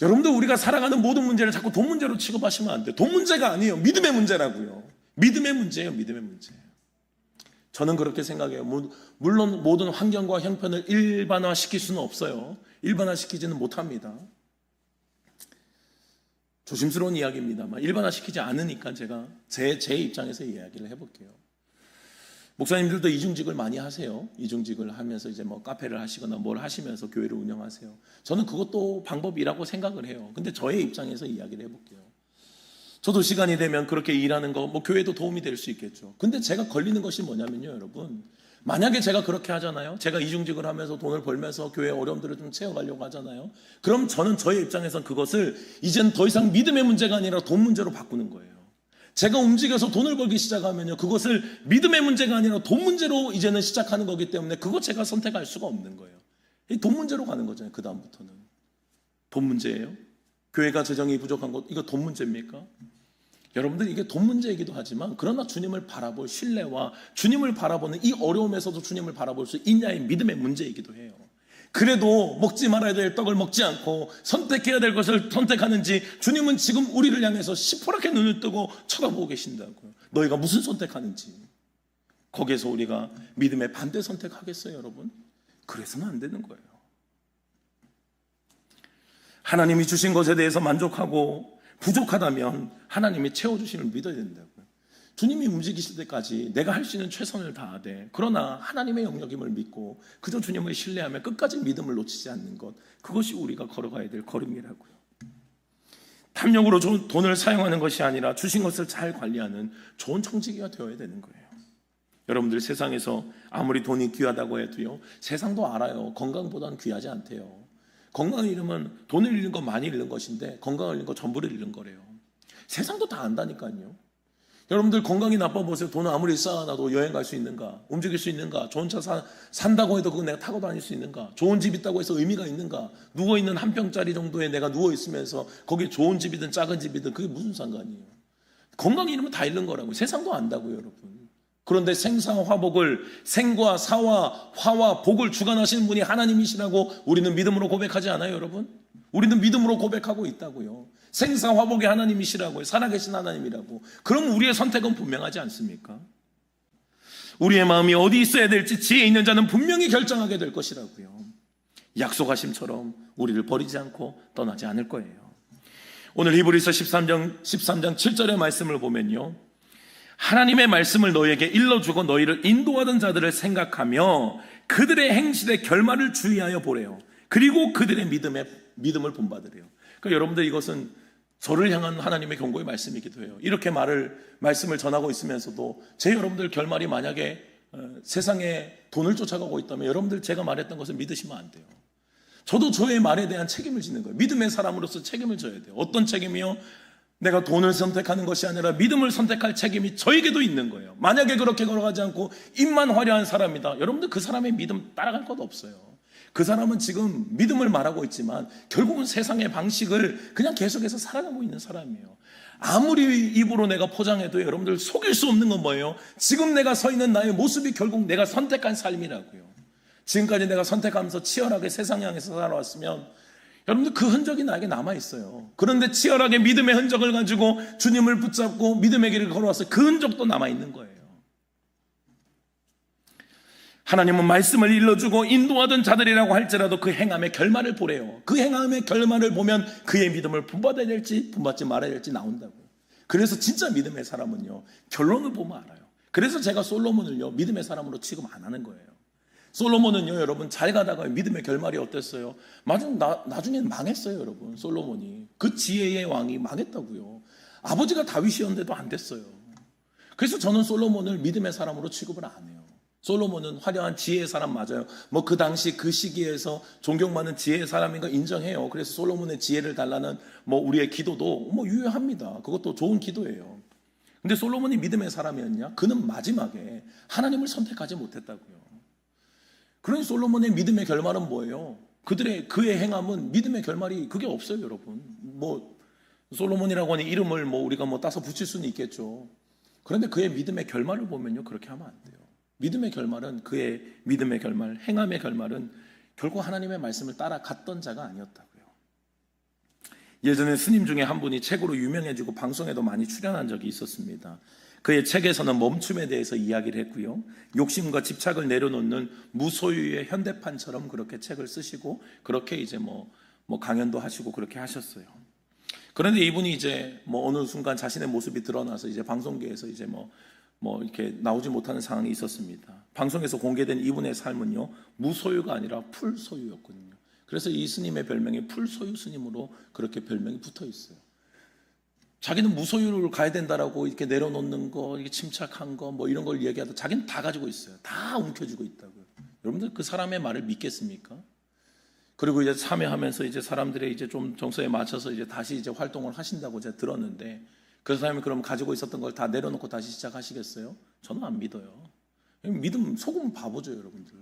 여러분들, 우리가 살아가는 모든 문제를 자꾸 돈 문제로 취급하시면 안 돼요. 돈 문제가 아니에요. 믿음의 문제라고요. 믿음의 문제예요. 믿음의 문제. 저는 그렇게 생각해요. 물론 모든 환경과 형편을 일반화시킬 수는 없어요. 일반화시키지는 못합니다. 조심스러운 이야기입니다만 일반화시키지 않으니까 제가 제 입장에서 이야기를 해볼게요. 목사님들도 이중직을 많이 하세요. 이중직을 하면서 이제 뭐 카페를 하시거나 뭘 하시면서 교회를 운영하세요. 저는 그것도 방법이라고 생각을 해요. 근데 저의 입장에서 이야기를 해볼게요. 저도 시간이 되면 그렇게 일하는 거 뭐 교회도 도움이 될 수 있겠죠. 근데 제가 걸리는 것이 뭐냐면요, 여러분. 만약에 제가 그렇게 하잖아요. 제가 이중직을 하면서 돈을 벌면서 교회 어려움들을 좀 채워가려고 하잖아요. 그럼 저는 저의 입장에선 그것을 이젠 더 이상 믿음의 문제가 아니라 돈 문제로 바꾸는 거예요. 제가 움직여서 돈을 벌기 시작하면요, 그것을 믿음의 문제가 아니라 돈 문제로 이제는 시작하는 거기 때문에 그거 제가 선택할 수가 없는 거예요. 이 돈 문제로 가는 거잖아요. 그 다음부터는 돈 문제예요. 교회가 재정이 부족한 것, 이거 돈 문제입니까? 여러분들, 이게 돈 문제이기도 하지만 그러나 주님을 바라볼 신뢰와 주님을 바라보는 이 어려움에서도 주님을 바라볼 수 있냐의 믿음의 문제이기도 해요. 그래도 먹지 말아야 될 떡을 먹지 않고 선택해야 될 것을 선택하는지 주님은 지금 우리를 향해서 시퍼렇게 눈을 뜨고 쳐다보고 계신다고요. 너희가 무슨 선택하는지. 거기에서 우리가 믿음의 반대 선택하겠어요, 여러분? 그래서는 안 되는 거예요. 하나님이 주신 것에 대해서 만족하고 부족하다면 하나님이 채워주심을 믿어야 된다고요. 주님이 움직이실 때까지 내가 할 수 있는 최선을 다하되, 그러나 하나님의 영역임을 믿고 그저 주님을 신뢰하며 끝까지 믿음을 놓치지 않는 것, 그것이 우리가 걸어가야 될 걸음이라고요. 탐욕으로 돈을 사용하는 것이 아니라 주신 것을 잘 관리하는 좋은 청지기가 되어야 되는 거예요. 여러분들, 세상에서 아무리 돈이 귀하다고 해도요, 세상도 알아요. 건강보다는 귀하지 않대요. 건강을 잃으면 돈을 잃는 건 많이 잃는 것인데 건강을 잃는 건 전부를 잃는 거래요. 세상도 다 안다니까요. 여러분들, 건강이 나빠보세요. 돈을 아무리 쌓아놔도 여행 갈 수 있는가? 움직일 수 있는가? 좋은 차 산다고 해도 그거 내가 타고 다닐 수 있는가? 좋은 집 있다고 해서 의미가 있는가? 누워있는 한 평짜리 정도에 내가 누워있으면서 거기 좋은 집이든 작은 집이든 그게 무슨 상관이에요? 건강이 잃으면 다 잃는 거라고요. 세상도 안다고요, 여러분. 그런데 생사화복을, 생과 사와 화와 복을 주관하시는 분이 하나님이시라고 우리는 믿음으로 고백하지 않아요, 여러분? 우리는 믿음으로 고백하고 있다고요. 생사화복의 하나님이시라고요. 살아계신 하나님이라고. 그럼 우리의 선택은 분명하지 않습니까? 우리의 마음이 어디 있어야 될지 지혜 있는 자는 분명히 결정하게 될 것이라고요. 약속하심처럼 우리를 버리지 않고 떠나지 않을 거예요. 오늘 히브리서 13장 7절의 말씀을 보면요, 하나님의 말씀을 너희에게 일러주고 너희를 인도하던 자들을 생각하며 그들의 행실의 결말을 주의하여 보래요. 그리고 그들의 믿음을 본받으래요. 그러니까 여러분들, 이것은 저를 향한 하나님의 경고의 말씀이기도 해요. 이렇게 말씀을 전하고 있으면서도 제 여러분들 결말이 만약에 세상에 돈을 쫓아가고 있다면 여러분들, 제가 말했던 것을 믿으시면 안 돼요. 저도 저의 말에 대한 책임을 지는 거예요. 믿음의 사람으로서 책임을 져야 돼요. 어떤 책임이요? 내가 돈을 선택하는 것이 아니라 믿음을 선택할 책임이 저에게도 있는 거예요. 만약에 그렇게 걸어가지 않고 입만 화려한 사람이다, 여러분들, 그 사람의 믿음 따라갈 것 없어요. 그 사람은 지금 믿음을 말하고 있지만 결국은 세상의 방식을 그냥 계속해서 살아가고 있는 사람이에요. 아무리 입으로 내가 포장해도 여러분들, 속일 수 없는 건 뭐예요? 지금 내가 서 있는 나의 모습이 결국 내가 선택한 삶이라고요. 지금까지 내가 선택하면서 치열하게 세상 향해서 살아왔으면 여러분들, 그 흔적이 나에게 남아있어요. 그런데 치열하게 믿음의 흔적을 가지고 주님을 붙잡고 믿음의 길을 걸어왔어요. 그 흔적도 남아있는 거예요. 하나님은 말씀을 일러주고 인도하던 자들이라고 할지라도 그 행함의 결말을 보래요. 그 행함의 결말을 보면 그의 믿음을 본받아야 될지 본받지 말아야 될지 나온다고요. 그래서 진짜 믿음의 사람은요, 결론을 보면 알아요. 그래서 제가 솔로몬을요, 믿음의 사람으로 취급 안 하는 거예요. 솔로몬은요, 여러분, 잘 가다가 믿음의 결말이 어땠어요? 나중엔 망했어요, 여러분. 솔로몬이, 그 지혜의 왕이 망했다고요. 아버지가 다윗이었는데도 안 됐어요. 그래서 저는 솔로몬을 믿음의 사람으로 취급을 안 해요. 솔로몬은 화려한 지혜의 사람 맞아요. 뭐 그 당시 그 시기에서 존경받는 지혜의 사람인 거 인정해요. 그래서 솔로몬의 지혜를 달라는 뭐 우리의 기도도 뭐 유효합니다. 그것도 좋은 기도예요. 근데 솔로몬이 믿음의 사람이었냐? 그는 마지막에 하나님을 선택하지 못했다고요. 그러니 솔로몬의 믿음의 결말은 뭐예요? 그의 행함은 믿음의 결말이 그게 없어요, 여러분. 뭐 솔로몬이라고 하는 이름을 우리가 따서 붙일 수는 있겠죠. 그런데 그의 믿음의 결말을 보면요, 그렇게 하면 안 돼요. 믿음의 결말은, 그의 믿음의 결말, 행함의 결말은 결국 하나님의 말씀을 따라갔던 자가 아니었다고요. 예전에 스님 중에 한 분이 책으로 유명해지고 방송에도 많이 출연한 적이 있었습니다. 그의 책에서는 멈춤에 대해서 이야기를 했고요, 욕심과 집착을 내려놓는 무소유의 현대판처럼 그렇게 책을 쓰시고, 그렇게 이제 강연도 하시고 그렇게 하셨어요. 그런데 이분이 이제 어느 순간 자신의 모습이 드러나서 이제 방송계에서 이제 이렇게 나오지 못하는 상황이 있었습니다. 방송에서 공개된 이분의 삶은요, 무소유가 아니라 풀소유였거든요. 그래서 이 스님의 별명이 풀소유 스님으로 그렇게 별명이 붙어 있어요. 자기는 무소유를 가야 된다라고 이렇게 내려놓는 거, 이게 침착한 거, 이런 걸 얘기하다 자기는 다 가지고 있어요. 다 움켜쥐고 있다고요. 여러분들 그 사람의 말을 믿겠습니까? 그리고 이제 참여하면서 이제 사람들의 이제 좀 정서에 맞춰서 이제 다시 이제 활동을 하신다고 제가 들었는데, 그 사람이 그럼 가지고 있었던 걸 다 내려놓고 다시 시작하시겠어요? 저는 안 믿어요. 믿음, 속으면 바보죠, 여러분들.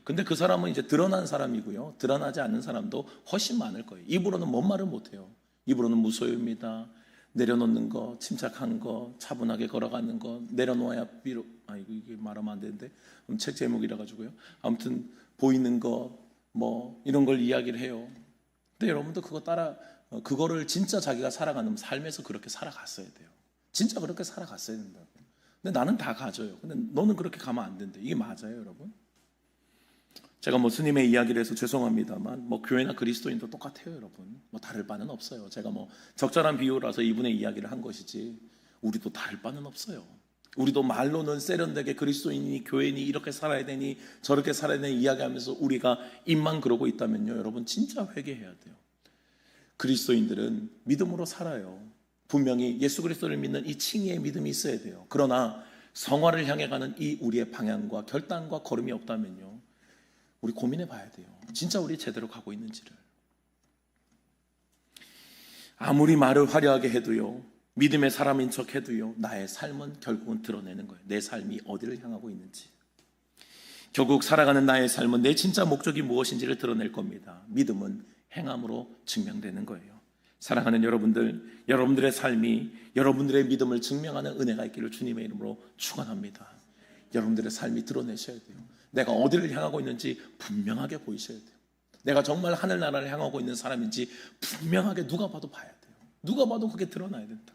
근데 그 사람은 이제 드러난 사람이고요, 드러나지 않는 사람도 훨씬 많을 거예요. 입으로는 뭔 말을 못해요. 입으로는 무소유입니다, 내려놓는 거, 침착한 거, 차분하게 걸어가는 거, 내려놓아야 비록, 이게 말하면 안 되는데, 책 제목이라 가지고요. 아무튼 보이는 거, 이런 걸 이야기를 해요. 근데 여러분도 그거 따라, 그거를 진짜 자기가 살아가는 삶에서 그렇게 살아갔어야 돼요. 진짜 그렇게 살아갔어야 된다고. 근데 나는 다 가져요. 근데 너는 그렇게 가면 안 된대. 이게 맞아요, 여러분? 제가 스님의 이야기를 해서 죄송합니다만, 교회나 그리스도인도 똑같아요, 여러분. 다를 바는 없어요. 제가 적절한 비유라서 이분의 이야기를 한 것이지, 우리도 다를 바는 없어요. 우리도 말로는 세련되게 그리스도인이, 교회인이 이렇게 살아야 되니 저렇게 살아야 되니 이야기하면서 우리가 입만 그러고 있다면요, 여러분 진짜 회개해야 돼요. 그리스도인들은 믿음으로 살아요. 분명히 예수 그리스도를 믿는 이 칭의의 믿음이 있어야 돼요. 그러나 성화를 향해 가는 이 우리의 방향과 결단과 걸음이 없다면요, 우리 고민해 봐야 돼요. 진짜 우리 제대로 가고 있는지를. 아무리 말을 화려하게 해도요, 믿음의 사람인 척 해도요, 나의 삶은 결국은 드러내는 거예요. 내 삶이 어디를 향하고 있는지. 결국 살아가는 나의 삶은 내 진짜 목적이 무엇인지를 드러낼 겁니다. 믿음은 행함으로 증명되는 거예요. 사랑하는 여러분들, 여러분들의 삶이 여러분들의 믿음을 증명하는 은혜가 있기를 주님의 이름으로 축원합니다. 여러분들의 삶이 드러내셔야 돼요. 내가 어디를 향하고 있는지 분명하게 보이셔야 돼요. 내가 정말 하늘나라를 향하고 있는 사람인지 분명하게 누가 봐도 봐야 돼요. 누가 봐도 그게 드러나야 된다.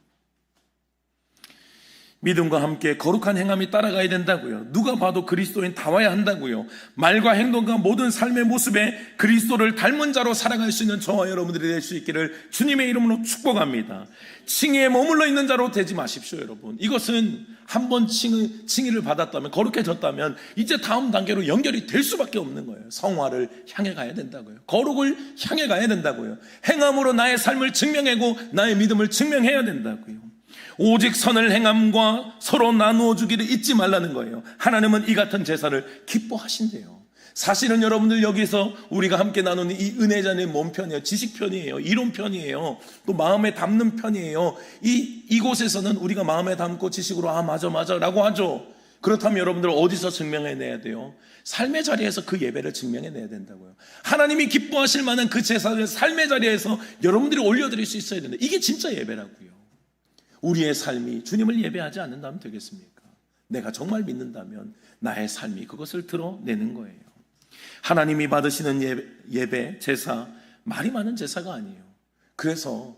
믿음과 함께 거룩한 행함이 따라가야 된다고요. 누가 봐도 그리스도인 다와야 한다고요. 말과 행동과 모든 삶의 모습에 그리스도를 닮은 자로 살아갈 수 있는 저와 여러분들이 될 수 있기를 주님의 이름으로 축복합니다. 칭의에 머물러 있는 자로 되지 마십시오, 여러분. 이것은 한번 칭의를 받았다면, 거룩해졌다면 이제 다음 단계로 연결이 될 수밖에 없는 거예요. 성화를 향해 가야 된다고요. 거룩을 향해 가야 된다고요. 행함으로 나의 삶을 증명하고 나의 믿음을 증명해야 된다고요. 오직 선을 행함과 서로 나누어 주기를 잊지 말라는 거예요. 하나님은 이 같은 제사를 기뻐하신대요. 사실은 여러분들 여기서 우리가 함께 나누는 이 은혜자는 뭔 편이에요? 지식 편이에요. 이론 편이에요. 또 마음에 담는 편이에요. 이곳에서는 우리가 마음에 담고 지식으로 맞아 라고 하죠. 그렇다면 여러분들 어디서 증명해내야 돼요? 삶의 자리에서 그 예배를 증명해내야 된다고요. 하나님이 기뻐하실 만한 그 제사를 삶의 자리에서 여러분들이 올려드릴 수 있어야 된다. 이게 진짜 예배라고요. 우리의 삶이 주님을 예배하지 않는다면 되겠습니까? 내가 정말 믿는다면 나의 삶이 그것을 드러내는 거예요. 하나님이 받으시는 예배, 제사, 말이 많은 제사가 아니에요. 그래서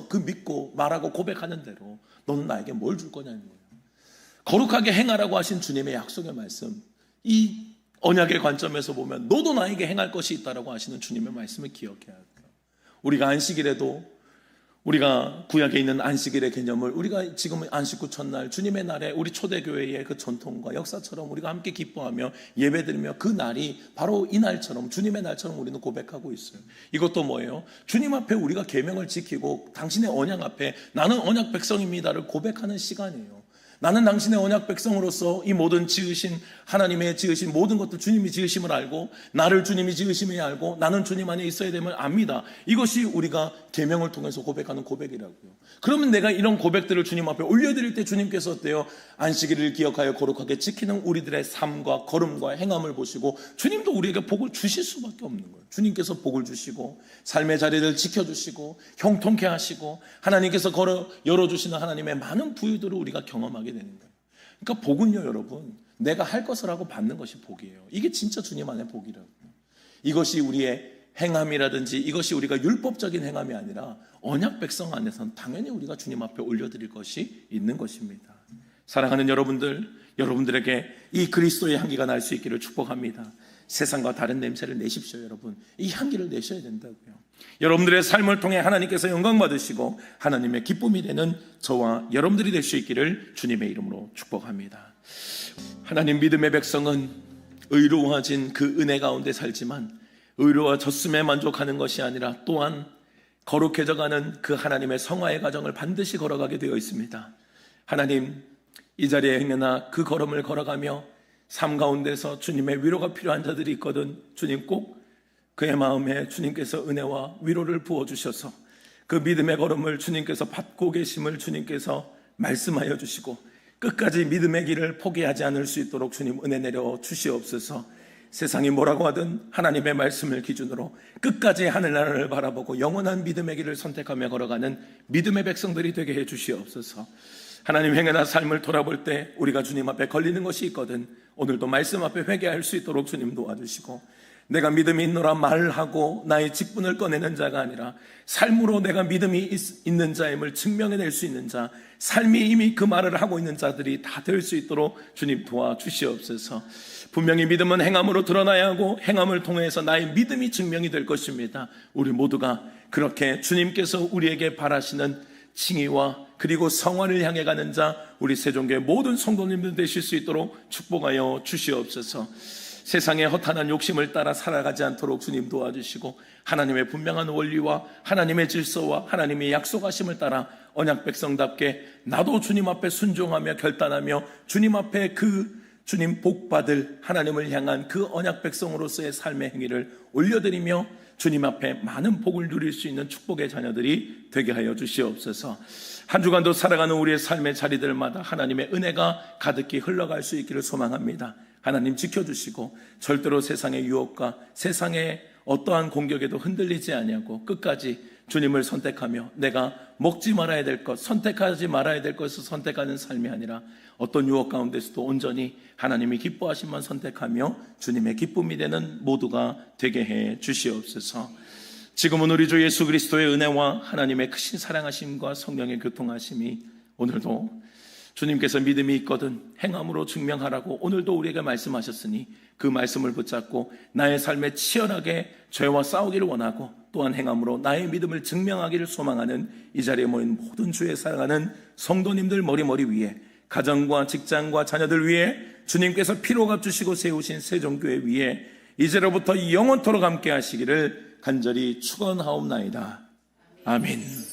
그 믿고 말하고 고백하는 대로 너는 나에게 뭘 줄 거냐는 거예요. 거룩하게 행하라고 하신 주님의 약속의 말씀, 이 언약의 관점에서 보면 너도 나에게 행할 것이 있다라고 하시는 주님의 말씀을 기억해야 돼요. 우리가 안식일에도 우리가 구약에 있는 안식일의 개념을 우리가 지금 안식구 첫날 주님의 날에 우리 초대교회의 그 전통과 역사처럼 우리가 함께 기뻐하며 예배드리며 그 날이 바로 이 날처럼 주님의 날처럼 우리는 고백하고 있어요. 이것도 뭐예요? 주님 앞에 우리가 계명을 지키고 당신의 언약 앞에 나는 언약 백성입니다를 고백하는 시간이에요. 나는 당신의 언약 백성으로서 이 모든 지으신 하나님의 지으신 모든 것들 주님이 지으심을 알고 나를 주님이 지으심을 알고 나는 주님 안에 있어야 됨을 압니다. 이것이 우리가 계명을 통해서 고백하는 고백이라고요. 그러면 내가 이런 고백들을 주님 앞에 올려드릴 때 주님께서 어때요? 안식일을 기억하여 거룩하게 지키는 우리들의 삶과 걸음과 행함을 보시고 주님도 우리에게 복을 주실 수밖에 없는 거예요. 주님께서 복을 주시고 삶의 자리를 지켜주시고 형통케 하시고 하나님께서 열어주시는 하나님의 많은 부유들을 우리가 경험하게 되는 거예요. 그러니까 복은요, 여러분, 내가 할 것을 하고 받는 것이 복이에요. 이게 진짜 주님 안에 복이라고요. 이것이 우리의 행함이라든지 이것이 우리가 율법적인 행함이 아니라 언약 백성 안에서는 당연히 우리가 주님 앞에 올려드릴 것이 있는 것입니다. 사랑하는 여러분들, 여러분들에게 이 그리스도의 향기가 날 수 있기를 축복합니다. 세상과 다른 냄새를 내십시오. 여러분, 이 향기를 내셔야 된다고요. 여러분들의 삶을 통해 하나님께서 영광 받으시고 하나님의 기쁨이 되는 저와 여러분들이 될 수 있기를 주님의 이름으로 축복합니다. 하나님 믿음의 백성은 의로워진 그 은혜 가운데 살지만 의로워졌음에 만족하는 것이 아니라 또한 거룩해져가는 그 하나님의 성화의 과정을 반드시 걸어가게 되어 있습니다. 하나님, 이 자리에 행여나 그 걸음을 걸어가며 삶 가운데서 주님의 위로가 필요한 자들이 있거든 주님 꼭 그의 마음에 주님께서 은혜와 위로를 부어주셔서 그 믿음의 걸음을 주님께서 받고 계심을 주님께서 말씀하여 주시고 끝까지 믿음의 길을 포기하지 않을 수 있도록 주님 은혜 내려 주시옵소서. 세상이 뭐라고 하든 하나님의 말씀을 기준으로 끝까지 하늘나라를 바라보고 영원한 믿음의 길을 선택하며 걸어가는 믿음의 백성들이 되게 해 주시옵소서. 하나님 행여나 삶을 돌아볼 때 우리가 주님 앞에 걸리는 것이 있거든 오늘도 말씀 앞에 회개할 수 있도록 주님 도와주시고 내가 믿음이 있노라 말하고 나의 직분을 꺼내는 자가 아니라 삶으로 내가 믿음이 있는 자임을 증명해낼 수 있는 자, 삶이 이미 그 말을 하고 있는 자들이 다 될 수 있도록 주님 도와주시옵소서. 분명히 믿음은 행함으로 드러나야 하고 행함을 통해서 나의 믿음이 증명이 될 것입니다. 우리 모두가 그렇게 주님께서 우리에게 바라시는 칭의와 그리고 성화를 향해 가는 자 우리 세종교회 모든 성도님들 되실 수 있도록 축복하여 주시옵소서. 세상의 허탄한 욕심을 따라 살아가지 않도록 주님 도와주시고 하나님의 분명한 원리와 하나님의 질서와 하나님의 약속하심을 따라 언약 백성답게 나도 주님 앞에 순종하며 결단하며 주님 앞에 그 주님 복받을 하나님을 향한 그 언약 백성으로서의 삶의 행위를 올려드리며 주님 앞에 많은 복을 누릴 수 있는 축복의 자녀들이 되게 하여 주시옵소서. 한 주간도 살아가는 우리의 삶의 자리들마다 하나님의 은혜가 가득히 흘러갈 수 있기를 소망합니다. 하나님 지켜주시고 절대로 세상의 유혹과 세상의 어떠한 공격에도 흔들리지 아니하고 끝까지 주님을 선택하며 내가 먹지 말아야 될 것, 선택하지 말아야 될 것을 선택하는 삶이 아니라 어떤 유혹 가운데서도 온전히 하나님이 기뻐하심만 선택하며 주님의 기쁨이 되는 모두가 되게 해 주시옵소서. 지금은 우리 주 예수 그리스도의 은혜와 하나님의 크신 사랑하심과 성령의 교통하심이 오늘도 주님께서 믿음이 있거든 행함으로 증명하라고 오늘도 우리에게 말씀하셨으니 그 말씀을 붙잡고 나의 삶에 치열하게 죄와 싸우기를 원하고 또한 행함으로 나의 믿음을 증명하기를 소망하는 이 자리에 모인 모든 주의 사랑하는 성도님들 머리 위에 가정과 직장과 자녀들 위에 주님께서 피로 갚주시고 세우신 세종교회 위에 이제로부터 영원토록 함께 하시기를 간절히 축원하옵나이다. 아멘.